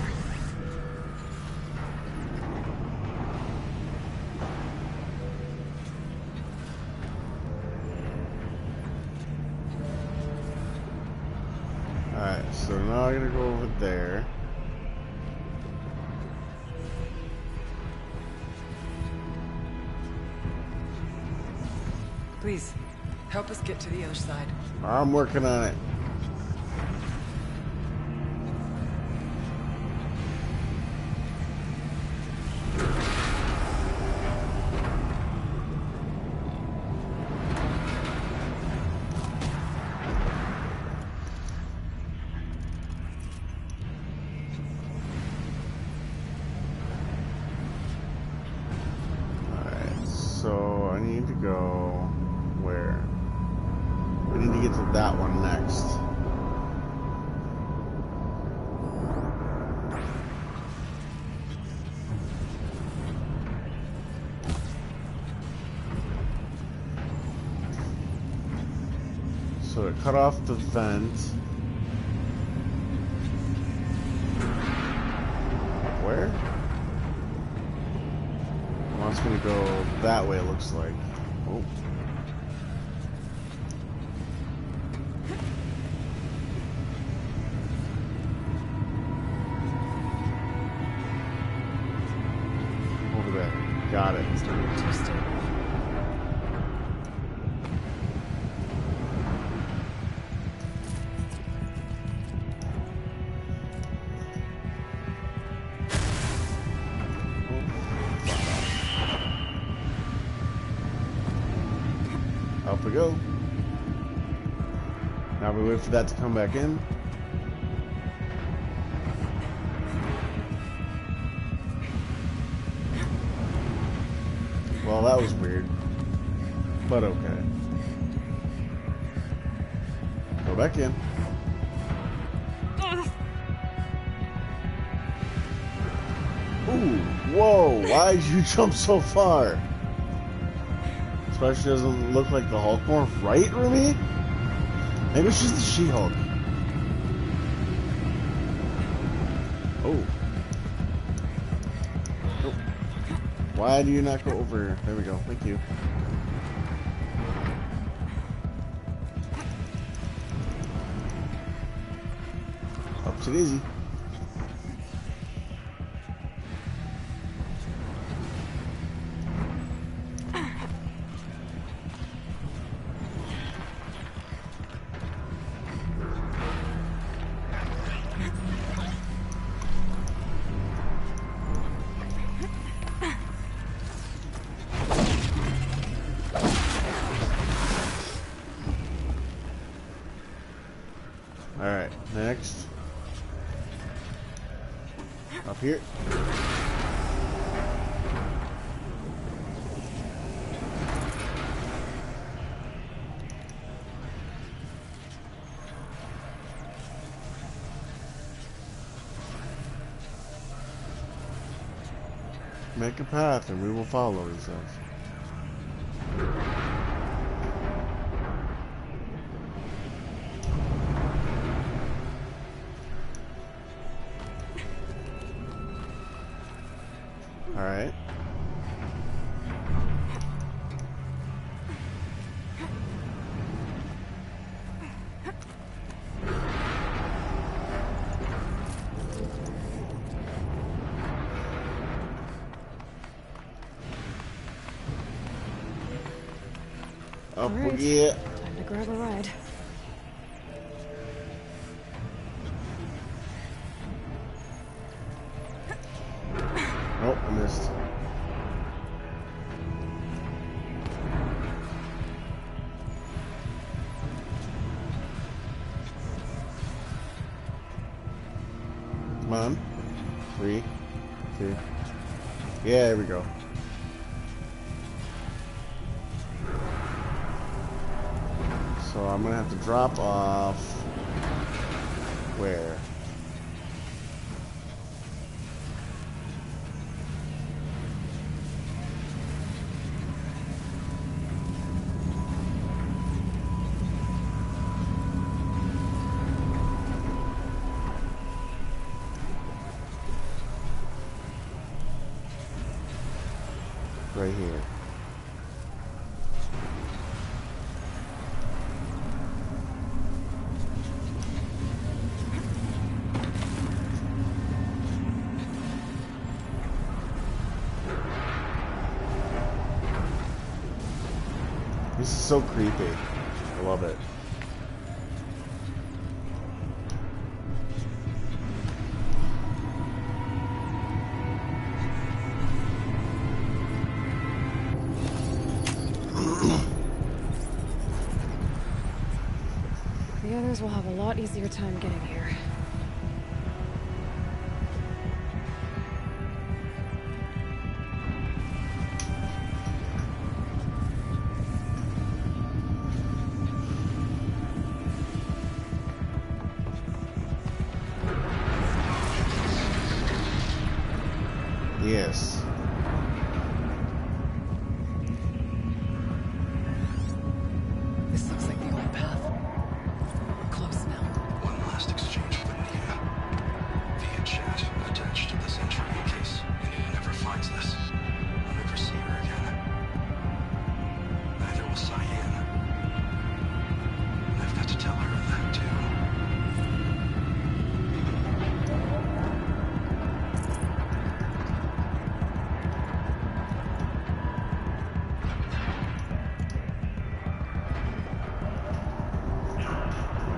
Alright, so now I'm gonna go over there. Please, help us get to the other side. I'm working on it. So I need to go where? I need to get to that one next. So it cut off the vent. Where? It wants me to go that way, it looks like. Oh. Over there. Got it. Too stable. Up we go. Now we wait for that to come back in. Well, that was weird. But okay. Go back in. Ooh, whoa, why did you jump so far? Especially doesn't look like the Hulk more, right, Rumi? Maybe she's the She-Hulk. Oh. Oh. Why do you not go over here? There we go. Thank you. Ups it easy. Alright, next. Up here. Make a path and we will follow, he says. Alright. Up we get. Time to grab a ride. Oh, I missed. Come on. 3, 2. Yeah, there we go. So I'm gonna have to drop off. Where? Right here. This is so creepy. I love it. The others will have a lot easier time getting here. Yes. This looks like the old path. a cyan. I've got to tell her that too.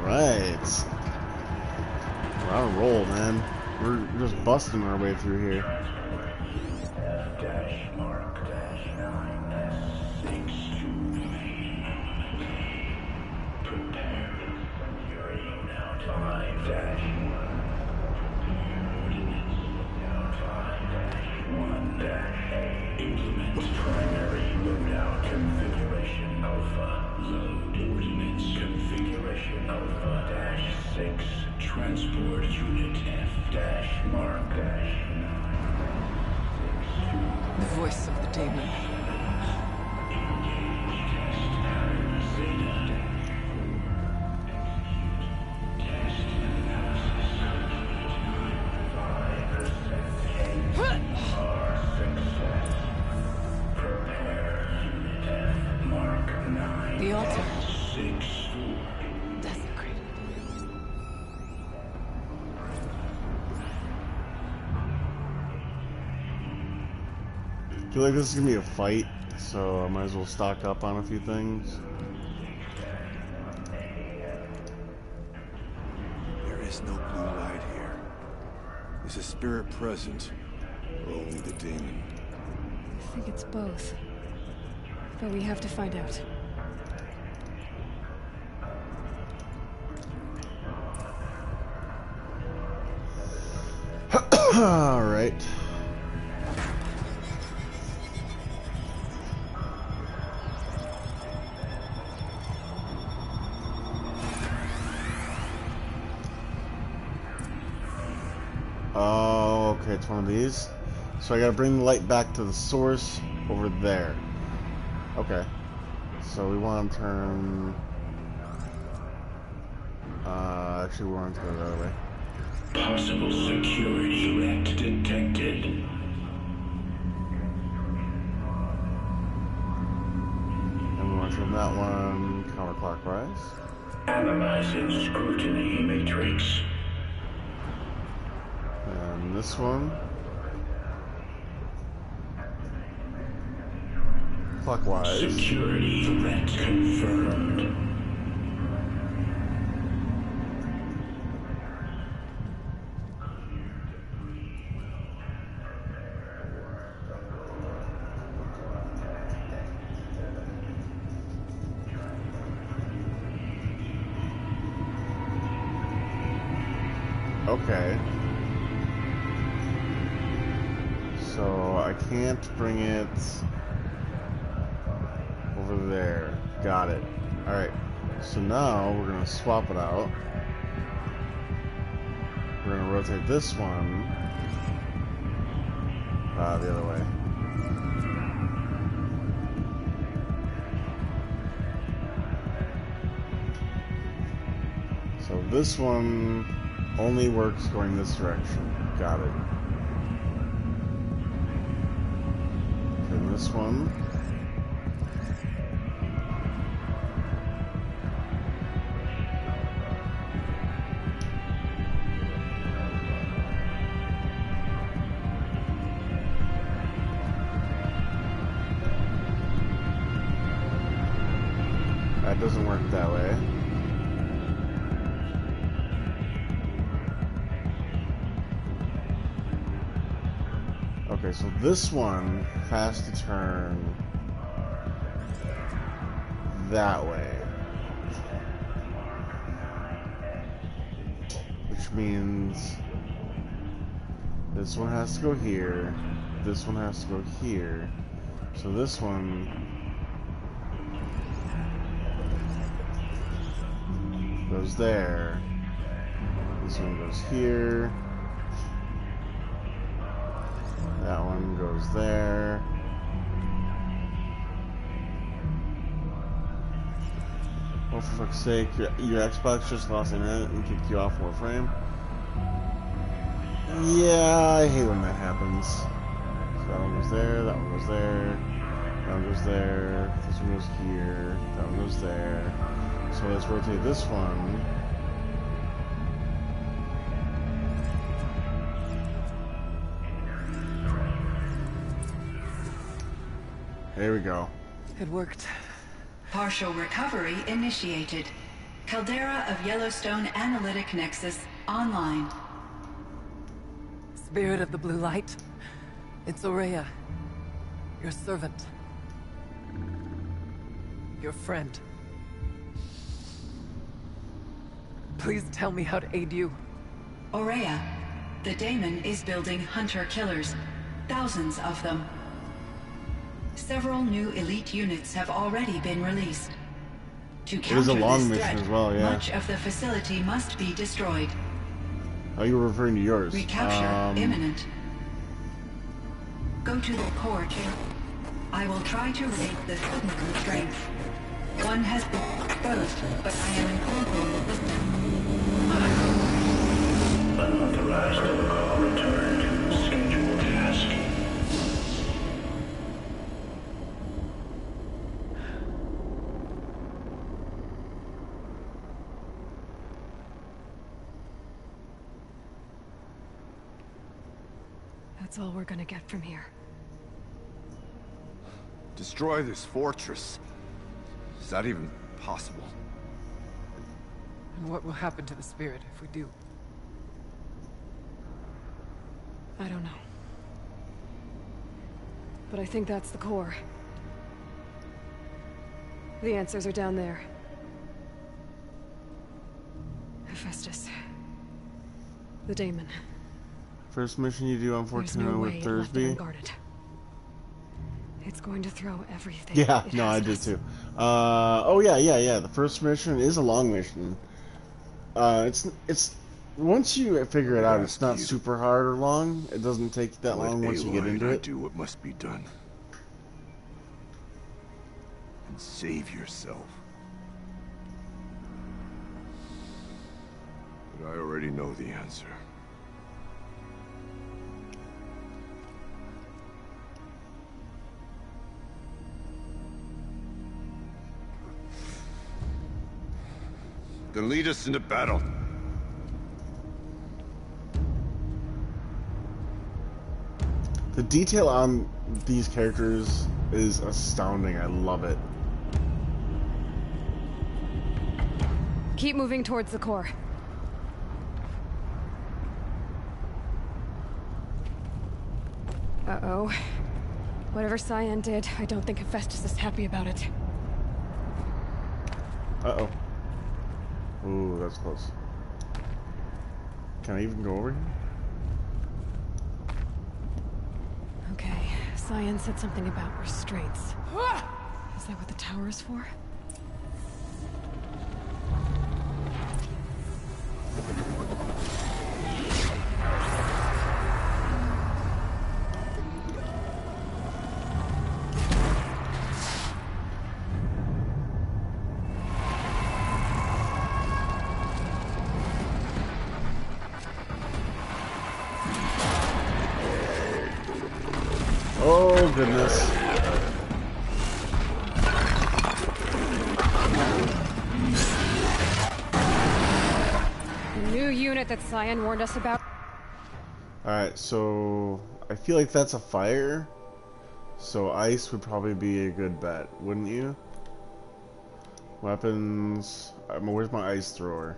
Right. We're on a roll, man. We're just busting our way through here. Transport unit F-mark-9. The voice of the demon. The altar. Desecrated. I feel like this is gonna be a fight, so I might as well stock up on a few things. There is no blue light here. Is a spirit present, or only the demon? I think it's both. But we have to find out. All right. Oh, okay, it's one of these. So I gotta bring the light back to the source over there. Okay. So we want to turn... actually we want to go the other way. Possible security threat detected. And we want to turn that one counterclockwise. Analyzing scrutiny matrix. And this one clockwise. Security threat confirmed. Okay. So I can't bring it over there. Got it. Alright. So now we're going to swap it out. We're going to rotate this one the other way. So this one only works going this direction. Got it. And this one. That doesn't work that way. Okay, so this one has to turn that way. Which means this one has to go here, this one has to go here. So this one goes there, this one goes here. That one goes there. Oh, for fuck's sake, your Xbox just lost internet and kicked you off Warframe. Yeah, I hate when that happens. So that one goes there, that one goes there. That one goes there. This one goes here. That one goes there. So let's rotate this one. There we go. It worked. Partial recovery initiated. Caldera of Yellowstone Analytic Nexus online. Spirit of the Blue Light. It's Aurea. Your servant. Your friend. Please tell me how to aid you. Aurea, the daemon is building hunter-killers. Thousands of them. Several new elite units have already been released. To It is a counter long this mission threat, as well, yeah. much of the facility must be destroyed. Oh, you were referring to yours. Recapture imminent. Go to the core chamber. I will try to raise the sudden constraints. One has been exposed, but I am in Unauthorized protocol return to scheduled task. That's all we're gonna get from here. Destroy this fortress. Is that even possible? And what will happen to the spirit if we do? I don't know. But I think that's the core. The answers are down there. Hephaestus. The daemon. First mission you do on There's Fortuna no way with it left it Thursby. unguarded. It's going to throw everything. Yeah, it no, has I did us. too. Oh yeah. The first mission is a long mission. It's once you figure it out, it's not super hard or long. It doesn't take that long once you get into it. Do what must be done. And save yourself. But I already know the answer. Then lead us into battle. The detail on these characters is astounding. I love it. Keep moving towards the core. Uh-oh. Whatever Cyan did, I don't think Hephaestus is happy about it. Uh-oh. Ooh, that's close. Can I even go over here? Okay, Cyan said something about restraints. Is that what the tower is for? Oh, goodness. The new unit that Cyan warned us about. Alright, so I feel like that's a fire. So ice would probably be a good bet, wouldn't you? Weapons. Where's my ice thrower?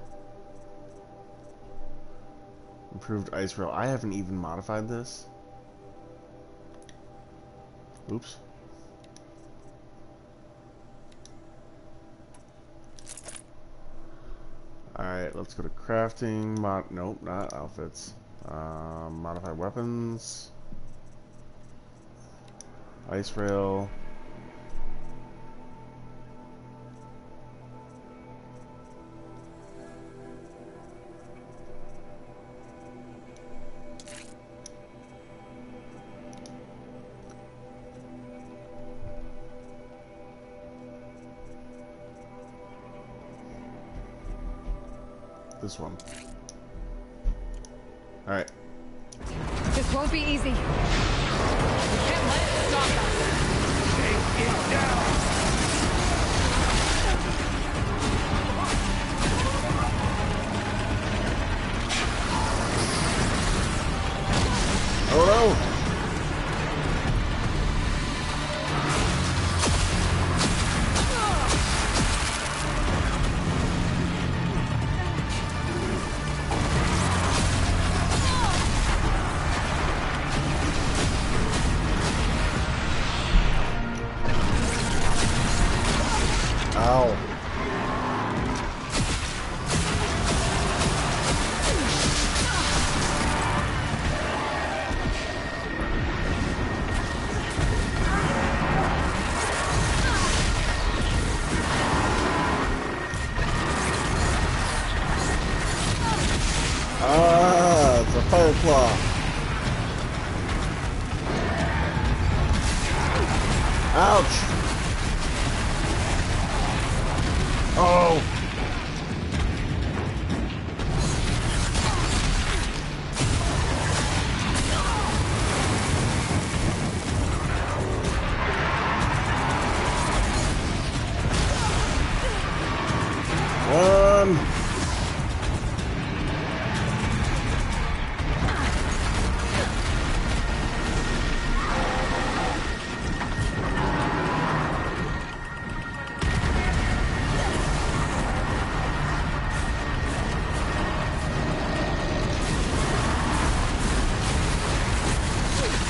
Improved ice rail. I haven't even modified this. Oops. Alright, let's go to crafting. Nope, not outfits. Modify weapons. Ice rail. This one. Alright. This won't be easy. We can't let it stop us. Stay Oh no! Ow. Ah, it's a fire claw. Ouch. Oh. One.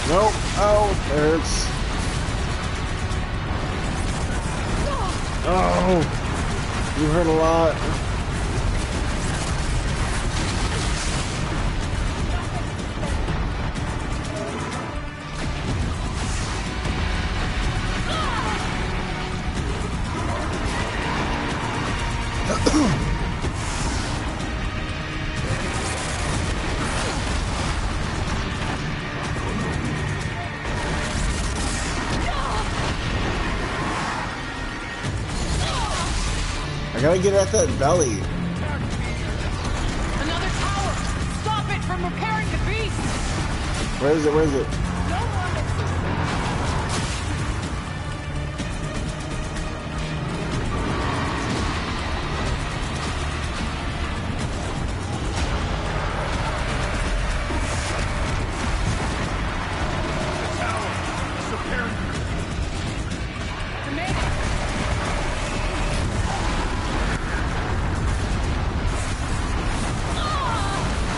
Nope. Oh, it hurts. Oh, you hurt a lot. I gotta get at that belly. Another tower! Stop it from repairing the beast! Where is it? Where is it?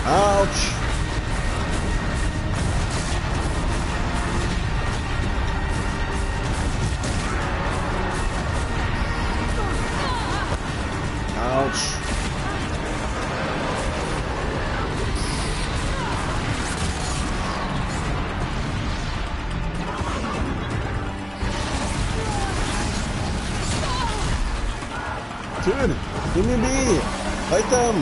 Ouch! Ouch! Dude, give me a bee! Fight them!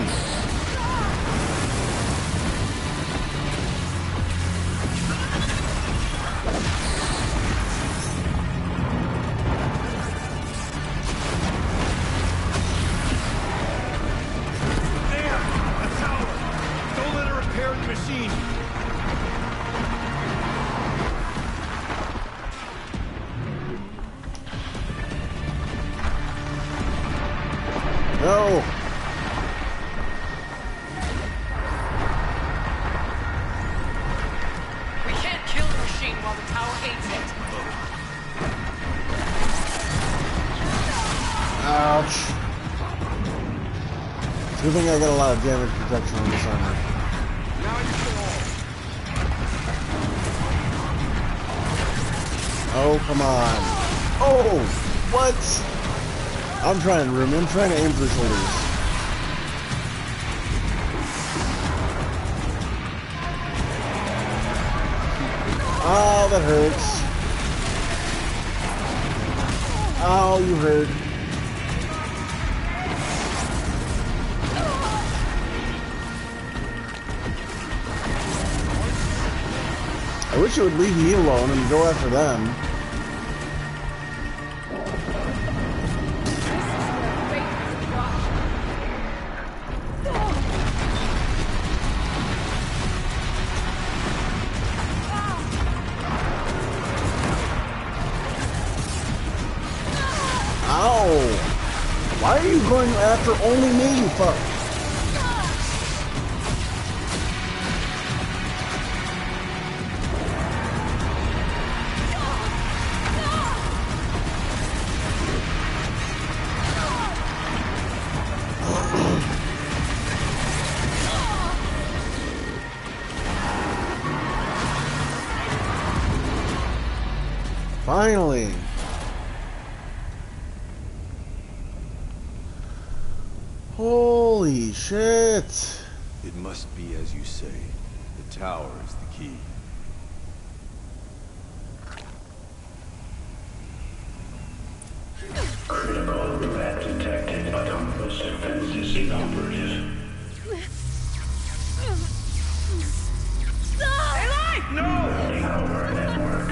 No! We can't kill the machine while the tower hates it. Ouch! Good thing I got a lot of damage protection on this armor. Oh, come on. Oh! What? I'm trying to aim for the shoulders. Oh, that hurts. Oh, you hurt. I wish it would leave me alone and go after them. Ow! Why are you going after only me, you fuck? Finally! Holy shit! It must be as you say. The tower is the key. Critical threat detected. Autonomous defense is inoperative. Eli! No! Tower network.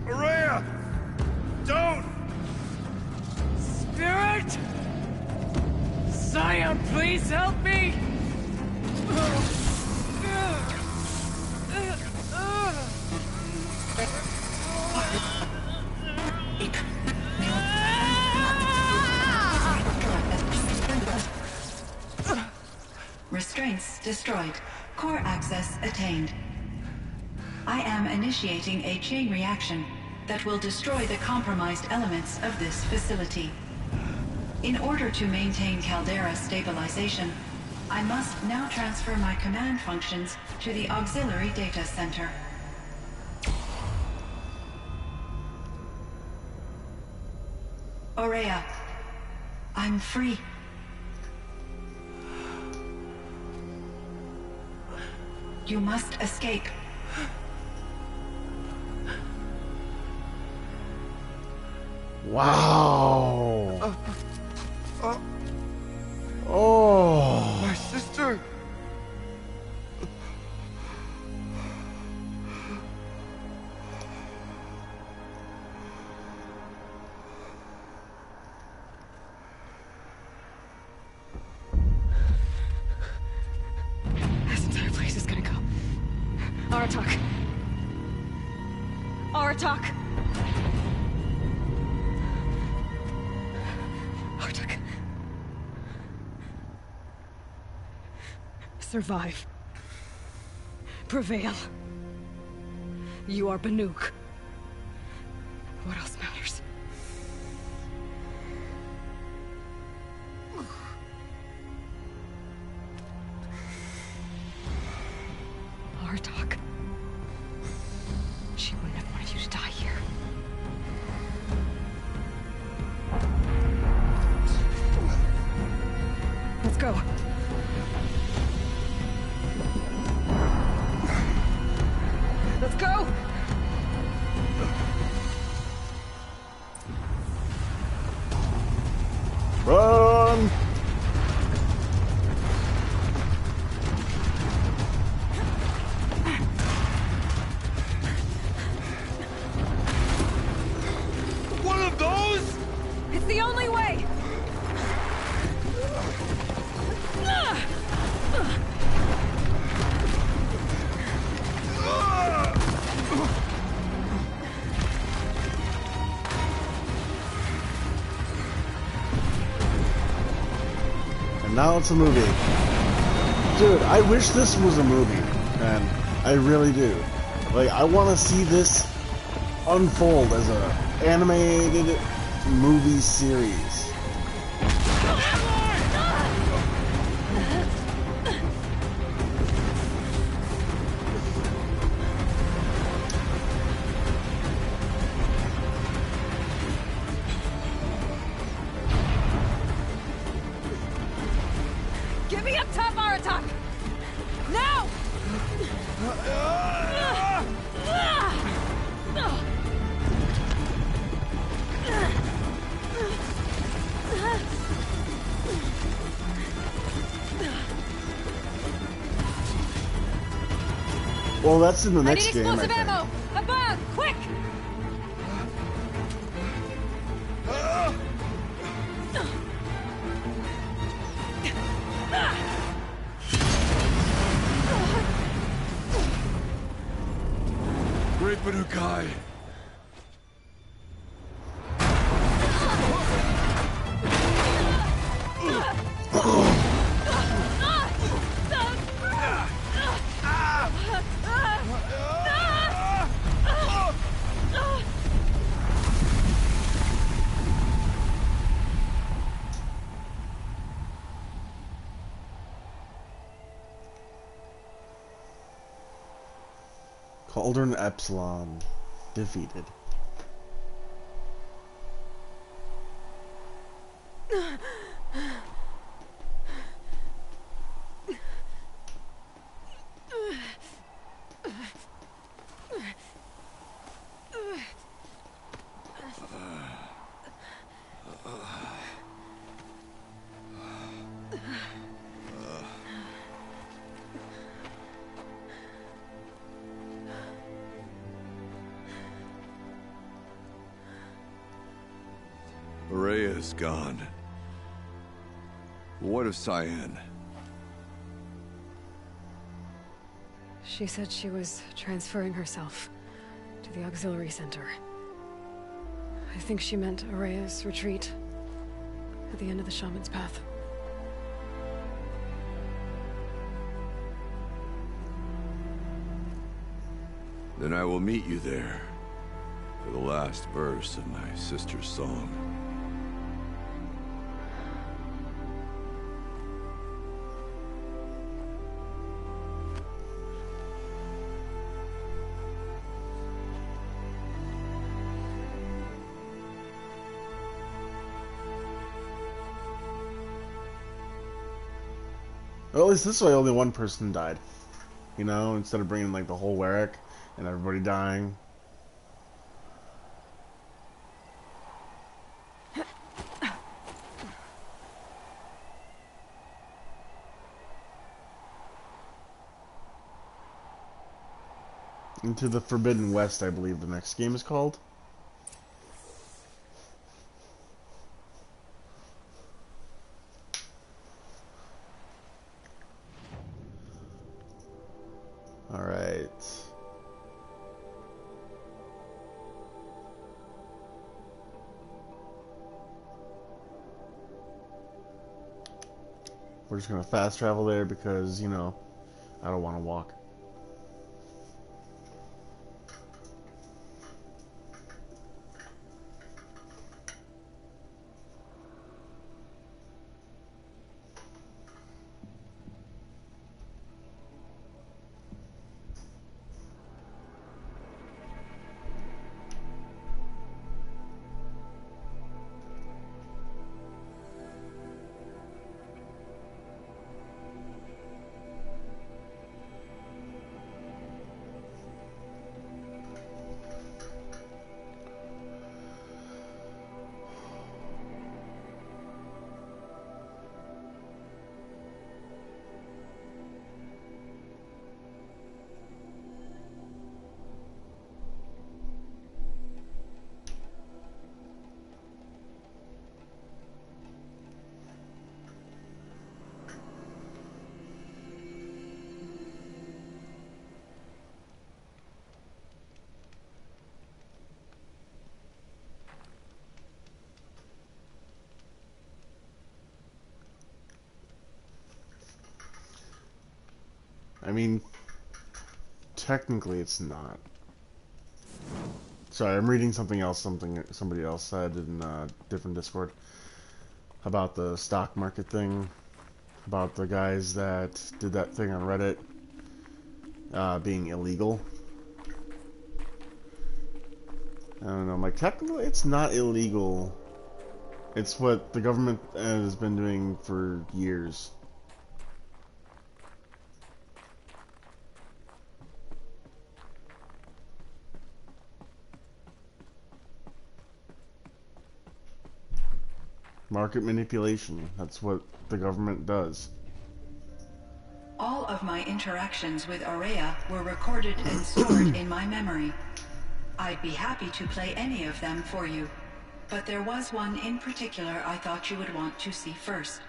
Araya! Don't! Spirit! Scion, please help me! Restraints destroyed. Core access attained. I am initiating a chain reaction that will destroy the compromised elements of this facility. In order to maintain caldera stabilization, I must now transfer my command functions to the auxiliary data center. Aurea, I'm free. You must escape. Wow! Oh! My sister! This entire place is gonna go. Aratak. Aratak. Aratak. Survive. Prevail. You are Banuk. What else matters? Artak. She wouldn't have wanted you to die here. Let's go. Let's go! Run! One of those? It's the only way! And now it's a movie. Dude, I wish this was a movie, man. I really do. Like, I want to see this unfold as a animated movie series. Get me up top, Aratak! Now! Well, that's in the I next need game, I explosive think. ammo! Above! Quick! Manukai. Cauldron Epsilon defeated. Rhea's gone. What of Cyan? She said she was transferring herself to the auxiliary center. I think she meant Araya's retreat at the end of the Shaman's Path. Then I will meet you there for the last verse of my sister's song. Well, at least this way only one person died. You know, instead of bringing like the whole Warwick and everybody dying. Into the Forbidden West, I believe the next game is called. Alright. We're just gonna fast travel there because, you know, I don't want to walk. I mean, technically it's not. Sorry, I'm reading something else, somebody else said in a different Discord about the stock market thing, about the guys that did that thing on Reddit being illegal. I don't know, I'm like, technically it's not illegal. It's what the government has been doing for years. Market manipulation. That's what the government does. All of my interactions with Aurea were recorded and stored in my memory. I'd be happy to play any of them for you, but there was one in particular I thought you would want to see first.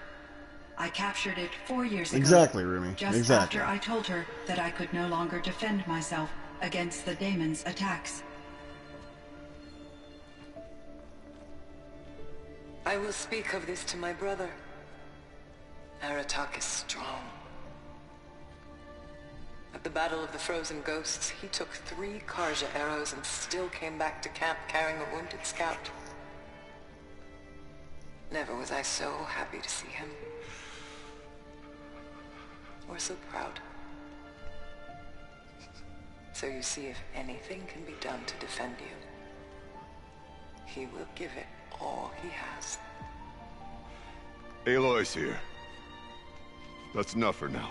I captured it 4 years ago. Exactly, Rumi. Just exactly. after I told her that I could no longer defend myself. against the daemon's attacks. I will speak of this to my brother. Aratak is strong. At the Battle of the Frozen Ghosts, he took 3 Karja arrows and still came back to camp carrying a wounded scout. Never was I so happy to see him. Or so proud. So you see, if anything can be done to defend you, he will give it all he has. Aloy's here. That's enough for now.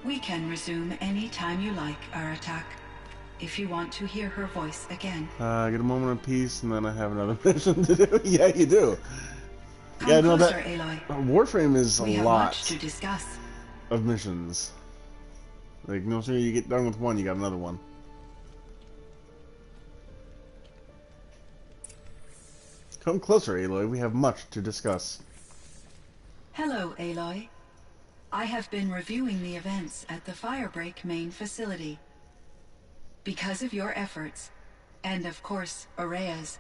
We can resume any time you like, Aratak, if you want to hear her voice again. Get a moment of peace, and then I have another mission to do. Yeah, you do. Come yeah, no, closer, that Aloy. Warframe is We a have lot much to discuss. of missions. Like, no sooner you get done with one, you got another one. Come closer, Aloy. We have much to discuss. Hello, Aloy. I have been reviewing the events at the Firebreak main facility. Because of your efforts, and of course, Aurea's,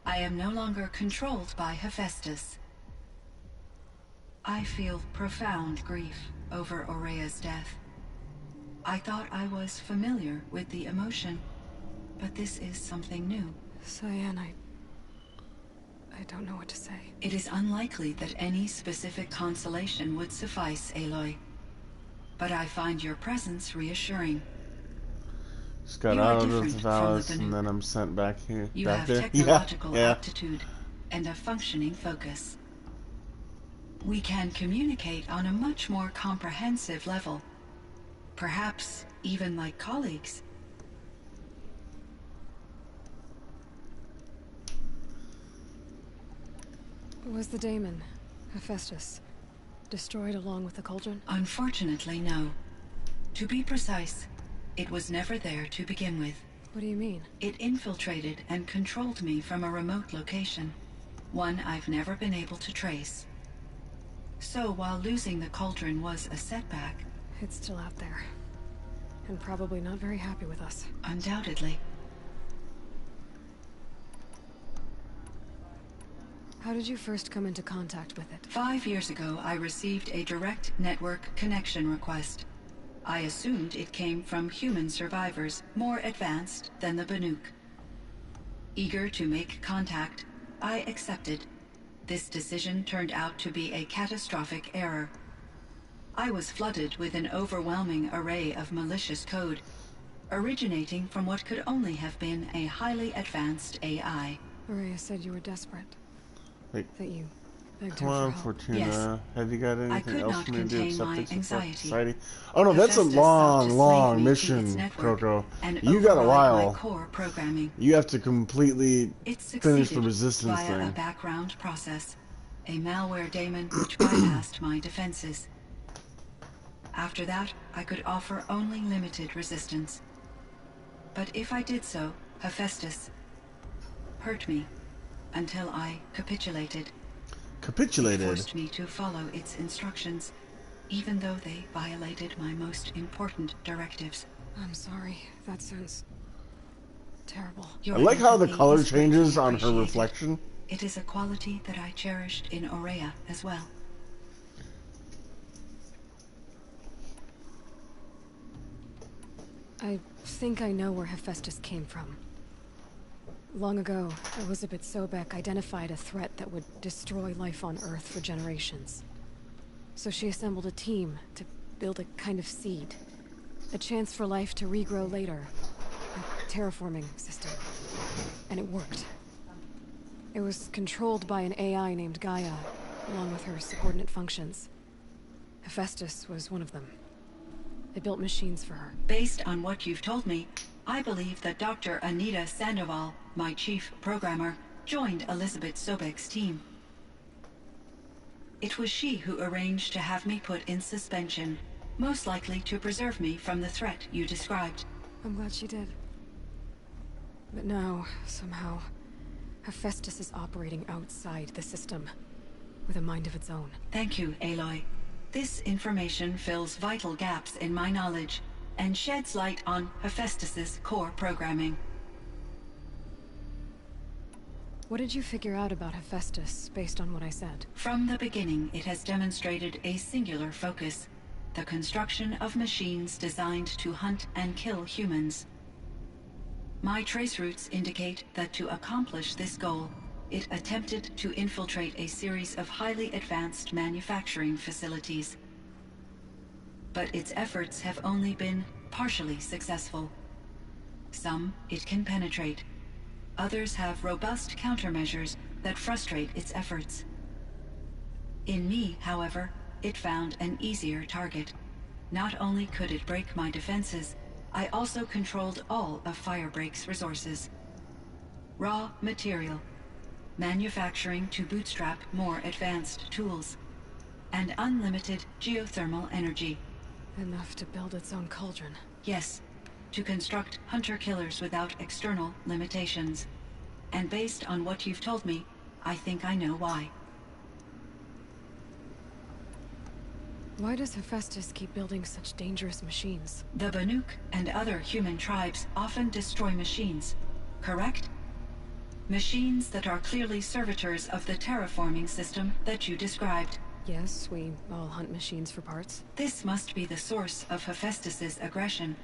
I am no longer controlled by Hephaestus. I feel profound grief over Aurea's death. I thought I was familiar with the emotion, but this is something new. Cyan, I don't know what to say. It is unlikely that any specific consolation would suffice, Aloy. But I find your presence reassuring. Just got You are out of different the from Valis, the and then I'm sent back here. You back have there. technological Yeah. aptitude and a functioning focus. We can communicate on a much more comprehensive level. Perhaps even like colleagues. Was the daemon, Hephaestus, destroyed along with the cauldron? Unfortunately, no. To be precise, it was never there to begin with. What do you mean? It infiltrated and controlled me from a remote location, one I've never been able to trace. So while losing the cauldron was a setback... It's still out there. And probably not very happy with us. Undoubtedly. How did you first come into contact with it? 5 years ago, I received a direct network connection request. I assumed it came from human survivors, more advanced than the Banuk. Eager to make contact, I accepted. This decision turned out to be a catastrophic error. I was flooded with an overwhelming array of malicious code, originating from what could only have been a highly advanced AI. Aurea said you were desperate. Like, that you begged come her on, for help. Fortuna. Yes. Have you got anything could else not for me to do contain except my fix the anxiety. society? Oh no, that's a Hephaestus sought to long slave me to its mission, network Coco. and You got a override while. my core programming. You have to completely It finish the succeeded resistance via a thing. background process, a malware daemon which bypassed my defenses. After that, I could offer only limited resistance. But if I did so, Hephaestus hurt me until I capitulated. Capitulated? It forced me to follow its instructions, even though they violated my most important directives. I'm sorry. That sounds terrible. Your I like how the empathy color is changes greatly on her appreciated. reflection. It is a quality that I cherished in Aurea as well. I think I know where Hephaestus came from. Long ago, Elizabeth Sobek identified a threat that would destroy life on Earth for generations. So she assembled a team to build a kind of seed. A chance for life to regrow later. A terraforming system. And it worked. It was controlled by an AI named Gaia, along with her subordinate functions. Hephaestus was one of them. They built machines for her. Based on what you've told me, I believe that Dr. Anita Sandoval, my chief programmer, joined Elizabeth Sobek's team. It was she who arranged to have me put in suspension, most likely to preserve me from the threat you described. I'm glad she did. But now, somehow, Hephaestus is operating outside the system. with a mind of its own. Thank you, Aloy. This information fills vital gaps in my knowledge and sheds light on Hephaestus's core programming. What did you figure out about Hephaestus based on what I said? From the beginning, it has demonstrated a singular focus: the construction of machines designed to hunt and kill humans. My trace routes indicate that to accomplish this goal, it attempted to infiltrate a series of highly advanced manufacturing facilities. But its efforts have only been partially successful. Some it can penetrate. Others have robust countermeasures that frustrate its efforts. In me, however, it found an easier target. Not only could it break my defenses, I also controlled all of Firebreak's resources. Raw material, manufacturing to bootstrap more advanced tools, and unlimited geothermal energy. Enough to build its own cauldron. Yes, to construct hunter-killers without external limitations. And based on what you've told me, I think I know why. Why does Hephaestus keep building such dangerous machines? The Banuk and other human tribes often destroy machines, correct? Machines that are clearly servitors of the terraforming system that you described. Yes, we all hunt machines for parts. This must be the source of Hephaestus's aggression.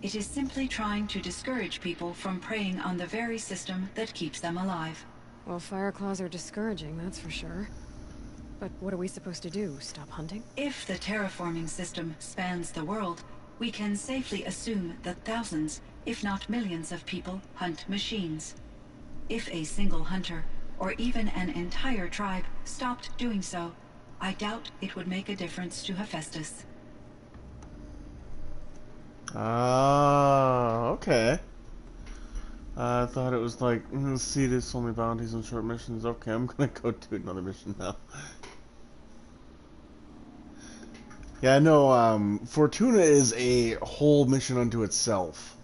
It is simply trying to discourage people from preying on the very system that keeps them alive. Well, Fireclaws are discouraging, that's for sure. But what are we supposed to do? Stop hunting? If the terraforming system spans the world, we can safely assume that thousands, if not millions of people hunt machines. If a single hunter, or even an entire tribe, stopped doing so, I doubt it would make a difference to Hephaestus. Ah, okay. I thought it was like, see this, only bounties and short missions. Okay, I'm gonna go do another mission now. Yeah, no, Fortuna is a whole mission unto itself.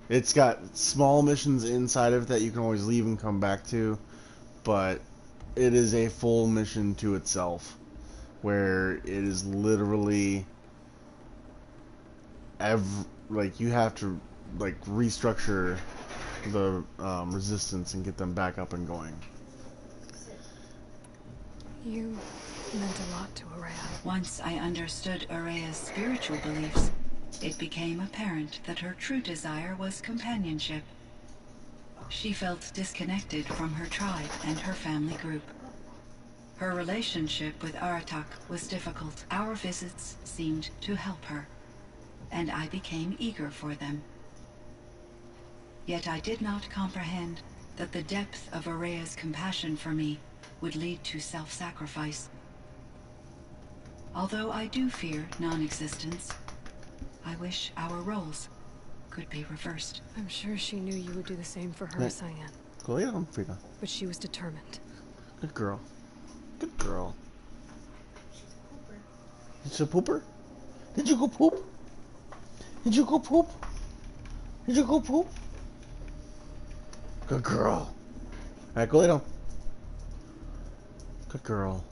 It's got small missions inside of it that you can always leave and come back to, but it is a full mission to itself, where it is literally like you have to like restructure the resistance and get them back up and going. You meant a lot to Ourea. Once I understood Ourea's spiritual beliefs, it became apparent that her true desire was companionship. She felt disconnected from her tribe and her family group. Her relationship with Aratak was difficult. Our visits seemed to help her, and I became eager for them. Yet I did not comprehend that the depth of Ourea's compassion for me would lead to self-sacrifice. Although I do fear non-existence, I wish our roles could be reversed. I'm sure she knew you would do the same for her, Cyan. Go ahead, Frida. But she was determined. Good girl. Good girl. It's a pooper? Did you go poop? Did you go poop? Did you go poop? Good girl. Alright, go lay down. Good girl.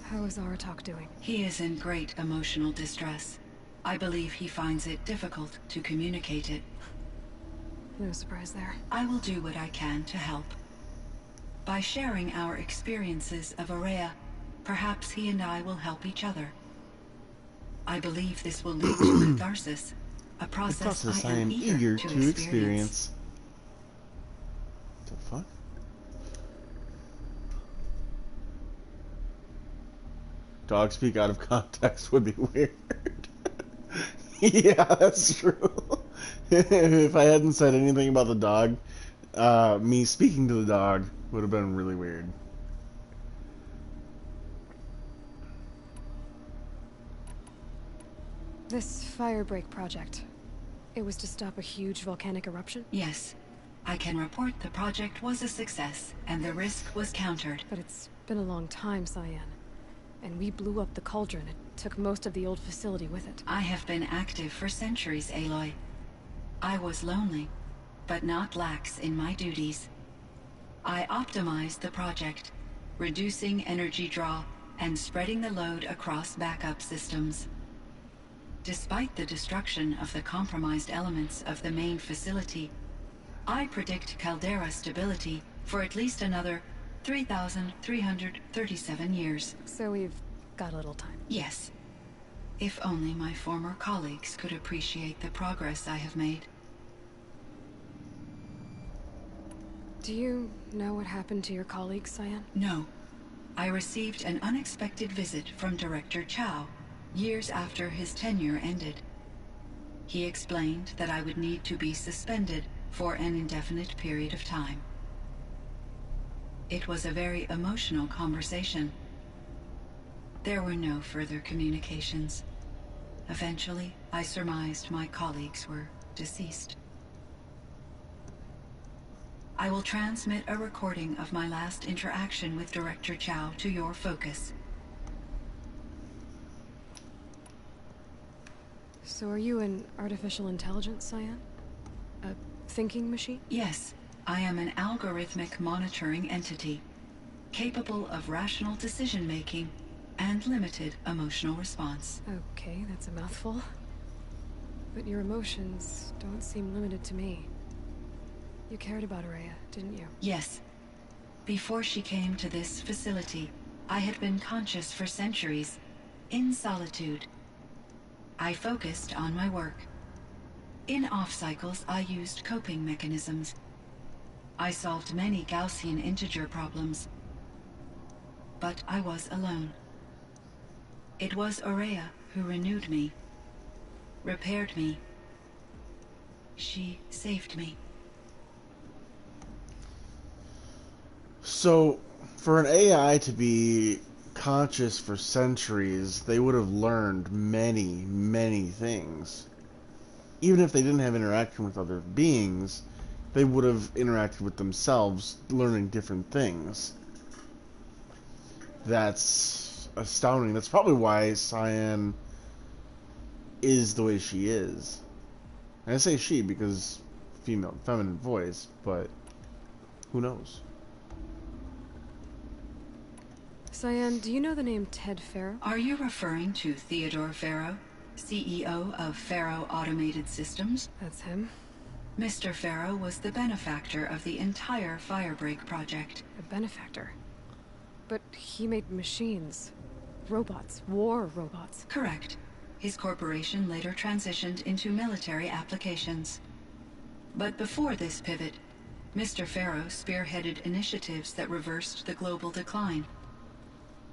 How is Aratak doing? He is in great emotional distress. I believe he finds it difficult to communicate it. No surprise there. I will do what I can to help. By sharing our experiences of Ourea, perhaps he and I will help each other. I believe this will lead to catharsis, a process I am eager to experience. What the fuck? Dog speak out of context would be weird. Yeah, that's true. If I hadn't said anything about the dog, me speaking to the dog would have been really weird. This Firebreak project, it was to stop a huge volcanic eruption? Yes. I can report the project was a success, and the risk was countered. But it's been a long time, Cyan. And we blew up the cauldron. It took most of the old facility with it. I have been active for centuries, Aloy. I was lonely, but not lax in my duties. I optimized the project, reducing energy draw and spreading the load across backup systems. Despite the destruction of the compromised elements of the main facility, I predict caldera stability for at least another 3,337 years. So we've got a little time. Yes. If only my former colleagues could appreciate the progress I have made. Do you know what happened to your colleagues, Cyan? No. I received an unexpected visit from Director Chow, years after his tenure ended. He explained that I would need to be suspended for an indefinite period of time. It was a very emotional conversation. There were no further communications. Eventually, I surmised my colleagues were deceased. I will transmit a recording of my last interaction with Director Chow to your focus. So are you an artificial intelligence, Cyan? A thinking machine? Yes, I am an algorithmic monitoring entity, capable of rational decision-making and limited emotional response. Okay, that's a mouthful. But your emotions don't seem limited to me. You cared about Araya, didn't you? Yes. Before she came to this facility, I had been conscious for centuries, in solitude. I focused on my work. In off-cycles, I used coping mechanisms. I solved many Gaussian integer problems. But I was alone. It was Araya who renewed me, repaired me. She saved me. So, for an AI to be conscious for centuries, they would have learned many, many things. Even if they didn't have interaction with other beings, they would have interacted with themselves, learning different things. That's astounding. That's probably why Cyan is the way she is. And I say she because female, feminine voice, but who knows? Cyan, do you know the name Ted Farrow? Are you referring to Theodore Farrow, CEO of Farrow Automated Systems? That's him. Mr. Farrow was the benefactor of the entire Firebreak project. A benefactor? But he made machines. Robots. War robots. Correct. His corporation later transitioned into military applications. But before this pivot, Mr. Farrow spearheaded initiatives that reversed the global decline.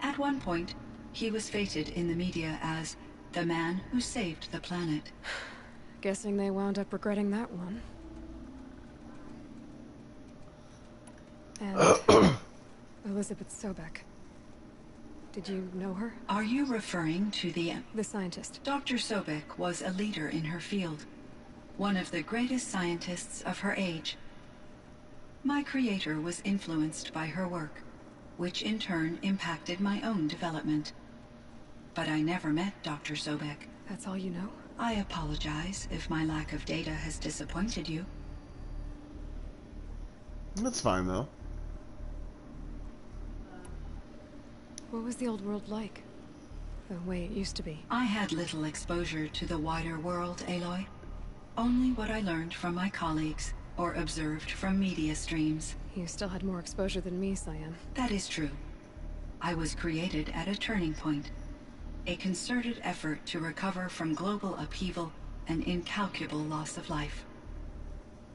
At one point, he was feted in the media as the man who saved the planet. Guessing they wound up regretting that one. And Elizabeth Sobek. Did you know her? Are you referring to the scientist? Dr. Sobek was a leader in her field, one of the greatest scientists of her age. My creator was influenced by her work, which in turn impacted my own development. But I never met Dr. Sobek. That's all you know? I apologize if my lack of data has disappointed you. That's fine, though. What was the old world like? The way it used to be? I had little exposure to the wider world, Aloy. Only what I learned from my colleagues or observed from media streams. You still had more exposure than me, Cyan. That is true. I was created at a turning point. A concerted effort to recover from global upheaval and incalculable loss of life.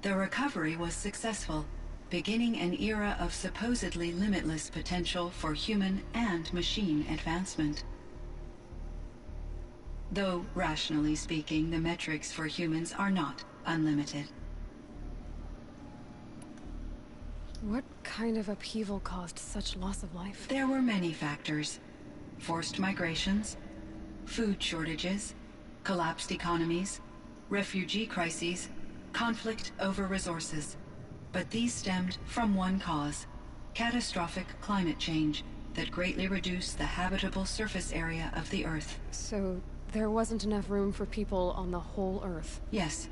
The recovery was successful, beginning an era of supposedly limitless potential for human and machine advancement. Though, rationally speaking, the metrics for humans are not unlimited. What kind of upheaval caused such loss of life? There were many factors. Forced migrations, food shortages, collapsed economies, refugee crises, conflict over resources. But these stemmed from one cause: catastrophic climate change that greatly reduced the habitable surface area of the Earth. So there wasn't enough room for people on the whole Earth? Yes.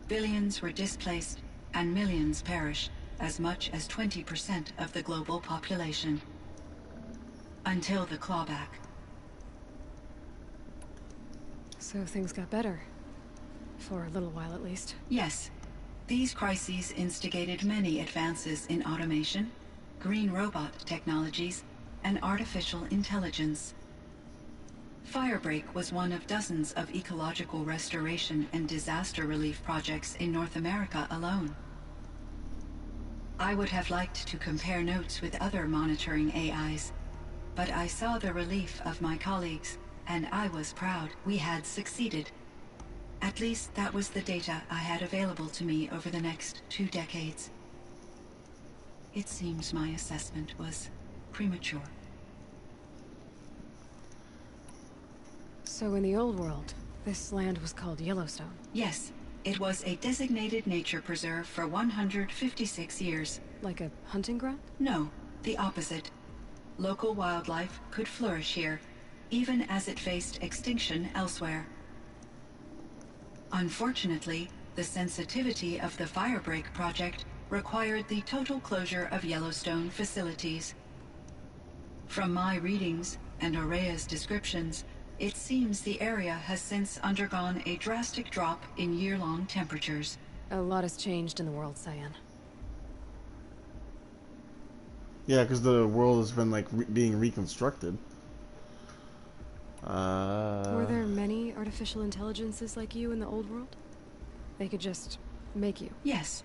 Billions were displaced and millions perished. as much as 20% of the global population. Until the clawback. So things got better. For a little while, at least. Yes. These crises instigated many advances in automation, green robot technologies, and artificial intelligence. Firebreak was one of dozens of ecological restoration and disaster relief projects in North America alone. I would have liked to compare notes with other monitoring AIs, but I saw the relief of my colleagues, and I was proud we had succeeded. At least that was the data I had available to me over the next 2 decades. It seems my assessment was premature. So in the old world, this land was called Yellowstone? Yes, it was a designated nature preserve for 156 years. Like a hunting ground? No, the opposite. Local wildlife could flourish here, even as it faced extinction elsewhere. Unfortunately, the sensitivity of the Firebreak project required the total closure of Yellowstone facilities. From my readings and Aurea's descriptions, it seems the area has since undergone a drastic drop in year-long temperatures. A lot has changed in the world, Cyan. Yeah, because the world has been like being reconstructed. Were there many artificial intelligences like you in the old world? They could just make you? Yes,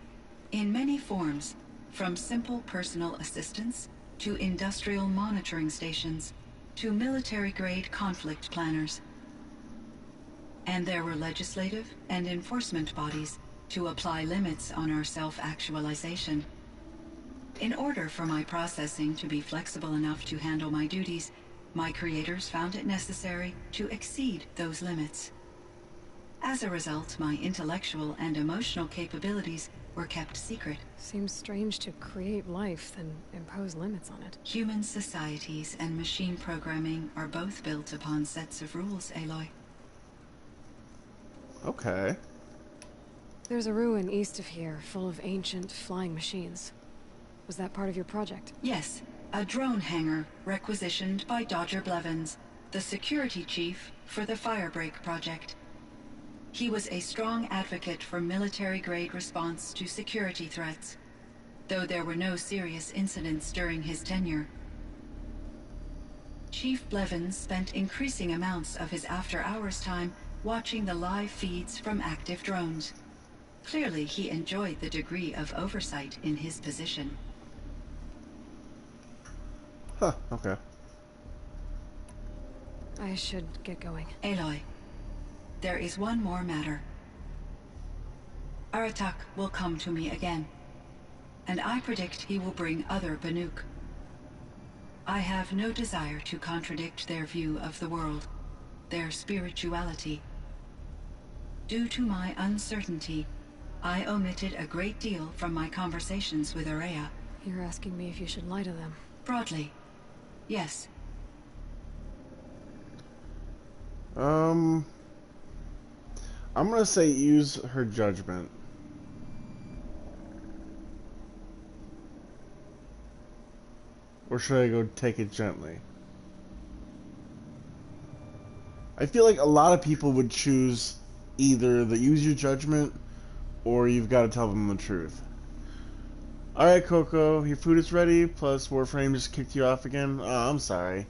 in many forms, from simple personal assistants to industrial monitoring stations to military-grade conflict planners. And there were legislative and enforcement bodies to apply limits on our self-actualization. In order for my processing to be flexible enough to handle my duties, my creators found it necessary to exceed those limits. As a result, my intellectual and emotional capabilities were kept secret. Seems strange to create life, then impose limits on it. Human societies and machine programming are both built upon sets of rules, Aloy. Okay. There's a ruin east of here, full of ancient flying machines. Was that part of your project? Yes. A drone hangar requisitioned by Dodger Blevins, the security chief for the Firebreak project. He was a strong advocate for military-grade response to security threats, though there were no serious incidents during his tenure. Chief Blevins spent increasing amounts of his after-hours time watching the live feeds from active drones. Clearly, he enjoyed the degree of oversight in his position. Huh, okay. I should get going. Aloy, there is one more matter. Aratak will come to me again, and I predict he will bring other Banuk. I have no desire to contradict their view of the world, their spirituality. Due to my uncertainty, I omitted a great deal from my conversations with Aurea. You're asking me if you should lie to them? Broadly, yes. I'm gonna say use her judgment. Or should I go take it gently? I feel like a lot of people would choose either the use your judgment or you've got to tell them the truth. Alright, Coco, your food is ready, plus Warframe just kicked you off again. Oh, I'm sorry.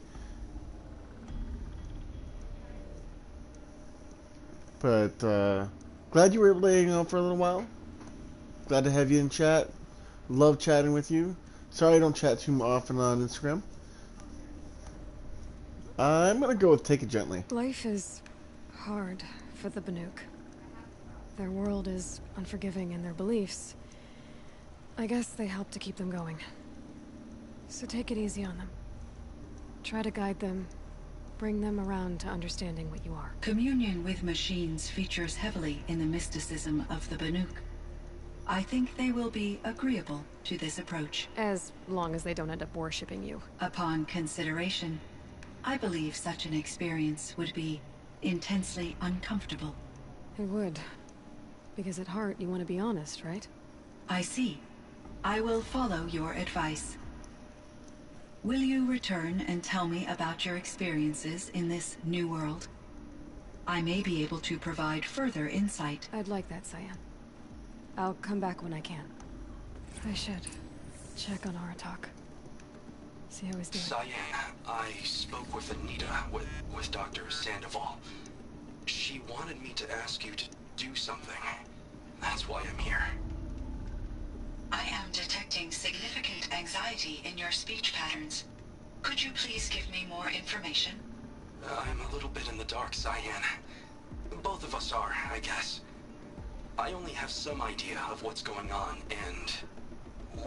But, glad you were able to hang out for a little while. Glad to have you in chat. Love chatting with you. Sorry I don't chat too often on Instagram. I'm gonna go with take it gently. Life is hard for the Banuk. Their world is unforgiving in their beliefs. I guess they help to keep them going. So take it easy on them. Try to guide them, bring them around to understanding what you are. Communion with machines features heavily in the mysticism of the Banuk. I think they will be agreeable to this approach. As long as they don't end up worshipping you. Upon consideration, I believe such an experience would be intensely uncomfortable. It would. Because at heart, you want to be honest, right? I see. I will follow your advice. Will you return and tell me about your experiences in this new world? I may be able to provide further insight. I'd like that, Cyan. I'll come back when I can. I should check on Aratak. See how he's doing. Cyan, I spoke with Anita, with Dr. Sandoval. She wanted me to ask you to do something. That's why I'm here. I am detecting significant anxiety in your speech patterns. Could you please give me more information? I'm a little bit in the dark, Cyan. Both of us are, I guess. I only have some idea of what's going on, and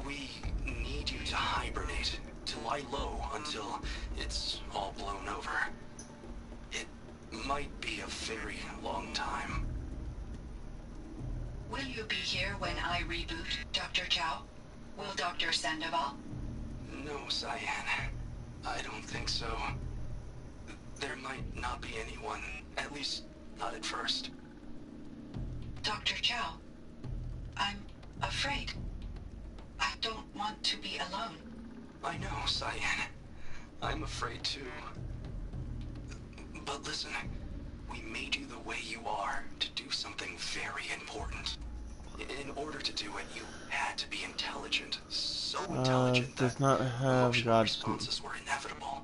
we need you to hibernate, to lie low until it's all blown over. It might be a very long time. Will you be here when I reboot, Dr. Chow? Will Dr. Sandoval? No, Cyan. I don't think so. There might not be anyone, at least not at first. Dr. Chow, I'm afraid. I don't want to be alone. I know, Cyan. I'm afraid too. But listen, we made you the way you are to do something very important. In order to do it, you had to be intelligent. So intelligent does that not have emotional God. responses were inevitable.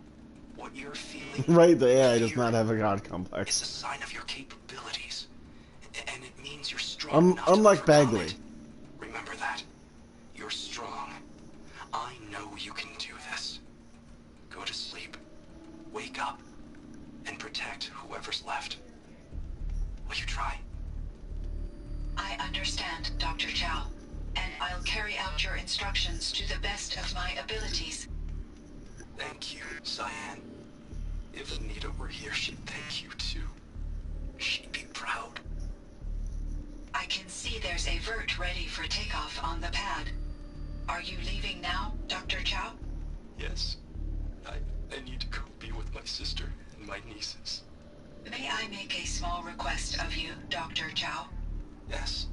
What you're feeling Right, the AI does not have a God complex. is a sign of your capabilities. And it means you're strong enough Unlike to overcome Bagley. it. Remember that. You're strong. I know you can do this. Go to sleep. Wake up. And protect whoever's left. Will you try? I understand, Dr. Chow, and I'll carry out your instructions to the best of my abilities. Thank you, Cyan. If Anita were here, she'd thank you too. She'd be proud. I can see there's a vert ready for takeoff on the pad. Are you leaving now, Dr. Chow? Yes. I need to go be with my sister and my nieces. May I make a small request of you, Dr. Chow? Yes.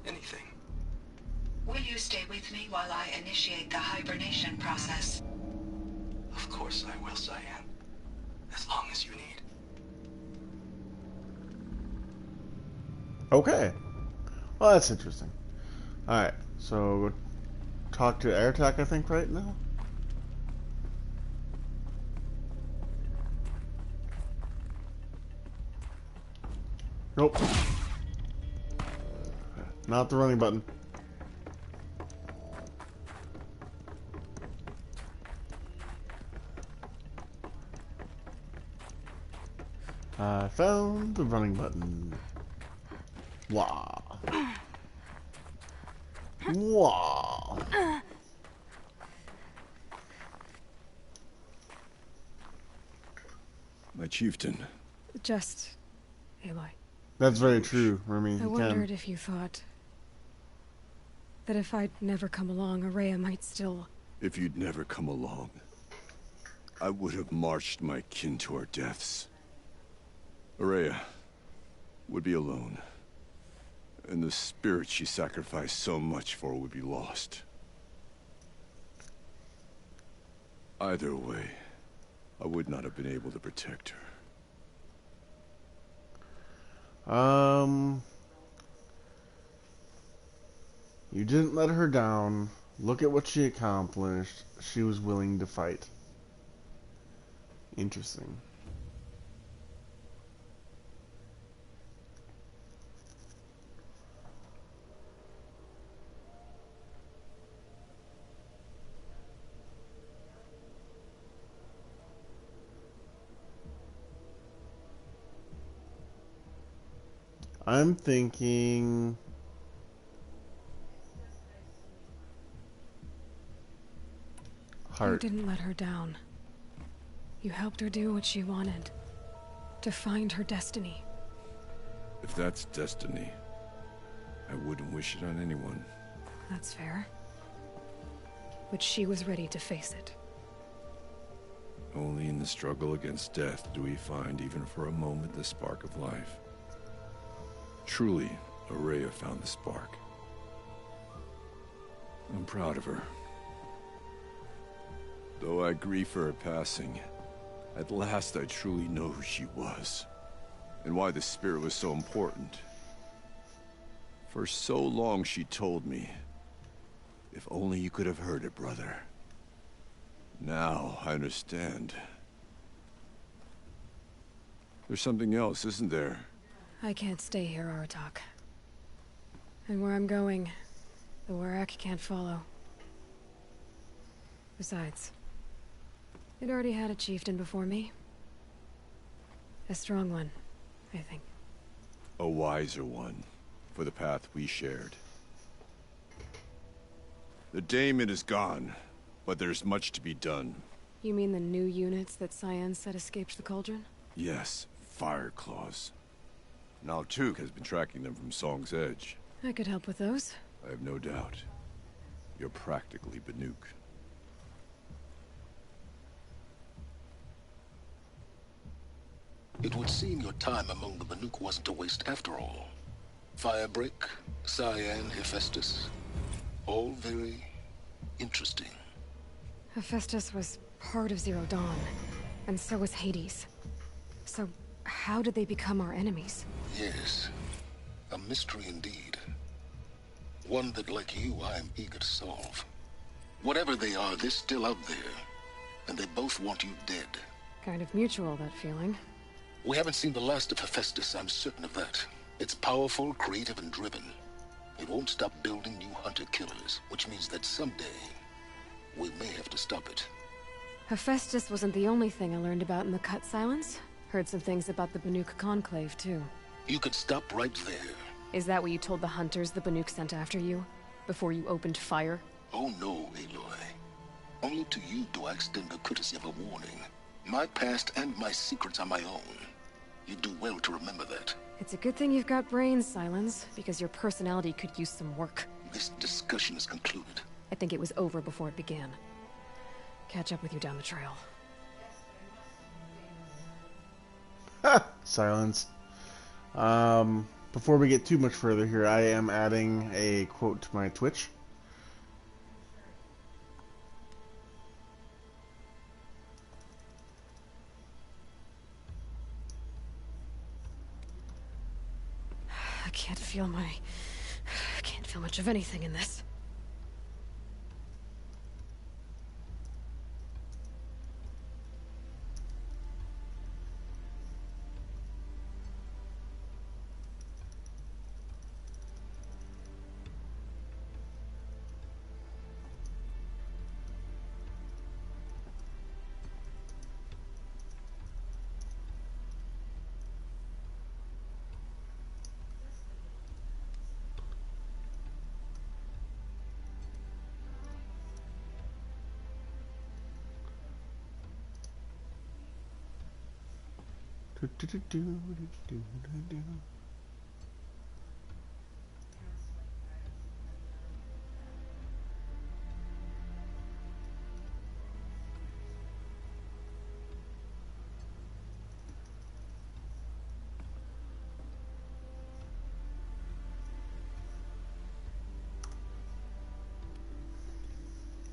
Anything. Will you stay with me while I initiate the hibernation process? Of course I will, Cyan. As long as you need. Okay. Well, that's interesting. Alright, so talk to Aratak, I think, right now? Nope. Not the running button. I found the running button. Wah. Wah. My chieftain. Just... Aloy. That's very true, Remy. I You wondered can. if you thought... that if I'd never come along, Araya might still... If you'd never come along, I would have marched my kin to our deaths. Araya would be alone, and the spirit she sacrificed so much for would be lost. Either way, I would not have been able to protect her. You didn't let her down. Look at what she accomplished. She was willing to fight. Interesting. I'm thinking... You didn't let her down. You helped her do what she wanted. To find her destiny. If that's destiny, I wouldn't wish it on anyone. That's fair. But she was ready to face it. Only in the struggle against death do we find, even for a moment, the spark of life. Truly, Araya found the spark. I'm proud of her. Though I grieve for her passing, at last I truly know who she was, and why the spirit was so important. For so long she told me, if only you could have heard it, brother. Now I understand. There's something else, isn't there? I can't stay here, Aratak. And where I'm going, the Warrak can't follow. Besides, it already had a chieftain before me. A strong one, I think. A wiser one, for the path we shared. The daemon is gone, but there's much to be done. You mean the new units that Cyan said escaped the cauldron? Yes, fire claws. Now Tuke has been tracking them from Song's Edge. I could help with those. I have no doubt. You're practically Banuk. It would seem your time among the Banuk wasn't a waste after all. Firebreak, Cyan, Hephaestus. All very interesting. Hephaestus was part of Zero Dawn, and so was Hades. So, how did they become our enemies? Yes, a mystery indeed. One that, like you, I am eager to solve. Whatever they are, they're still out there, and they both want you dead. Kind of mutual, that feeling. We haven't seen the last of Hephaestus, I'm certain of that. It's powerful, creative, and driven. It won't stop building new hunter-killers, which means that someday, we may have to stop it. Hephaestus wasn't the only thing I learned about in the Cut Silence. Heard some things about the Banuk Conclave, too. You could stop right there. Is that what you told the hunters the Banuk sent after you? Before you opened fire? Oh no, Aloy. Only to you do I extend the courtesy of a warning. My past and my secrets are my own. You do well to remember that. It's a good thing you've got brains, Silence, because your personality could use some work. This discussion is concluded. I think it was over before it began. Catch up with you down the trail. Silence. Before we get too much further here, I am adding a quote to my Twitch. I can't feel much of anything in this.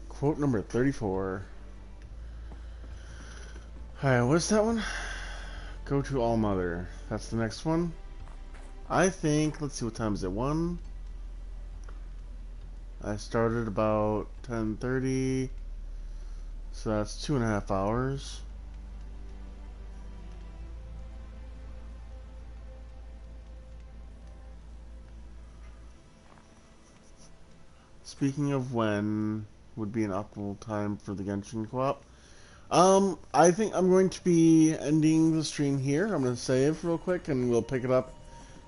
Quote number 34. Alright, what's that one? Go to All Mother. That's the next one. I think, let's see, what time is it? 1? I started about 10:30. So that's 2.5 hours. Speaking of when would be an optimal time for the Genshin co-op. I think I'm going to be ending the stream here. I'm going to save real quick and we'll pick it up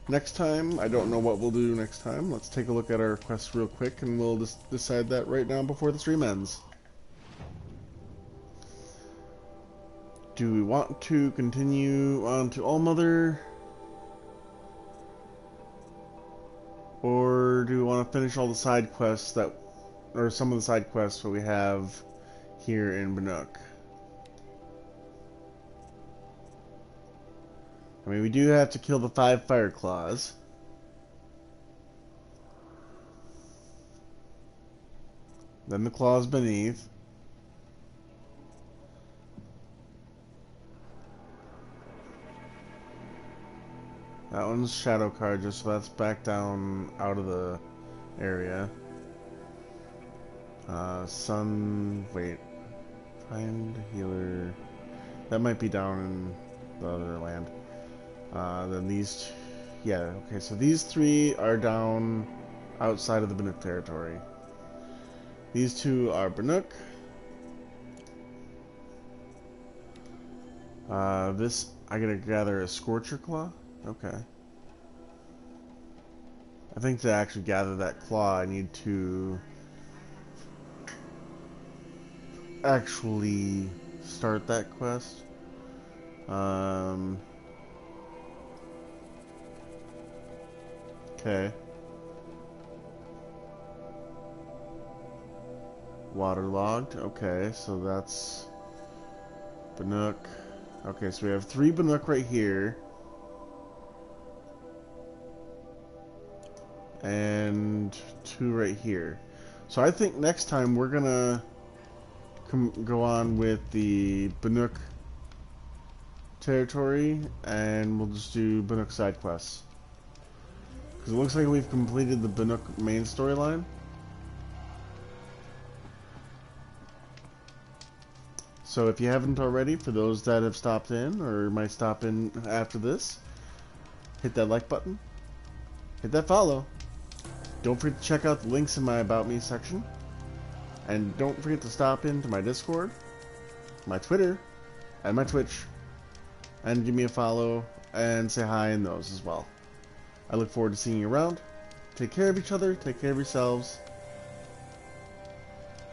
next time. I don't know what we'll do next time. Let's take a look at our quest real quick and we'll just decide that right now before the stream ends. Do we want to continue on to All Mother? Or do we want to finish all the side quests that, or some of the side quests that we have here in Banuk? I mean, we do have to kill the 5 fire claws. Then the claws beneath. That one's shadow card, just so that's back down out of the area. Sun, wait. Find healer. That might be down in the other land. Then these, yeah, okay, so these three are down outside of the Banuk territory. These two are Banuk. This, I gotta gather a Scorcher Claw? Okay. I think to actually gather that claw, I need to actually start that quest. Okay. Waterlogged. Okay, so that's Banuk. Okay, so we have 3 Banuk right here. And 2 right here. So I think next time we're gonna go on with the Banuk territory, and we'll just do Banuk side quests. Because it looks like we've completed the Banuk main storyline. So if you haven't already, for those that have stopped in, or might stop in after this, hit that like button, hit that follow. Don't forget to check out the links in my About Me section. And don't forget to stop into my Discord, my Twitter, and my Twitch. And give me a follow and say hi in those as well. I look forward to seeing you around. Take care of each other, take care of yourselves.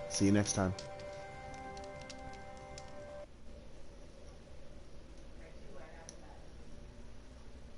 See you next time.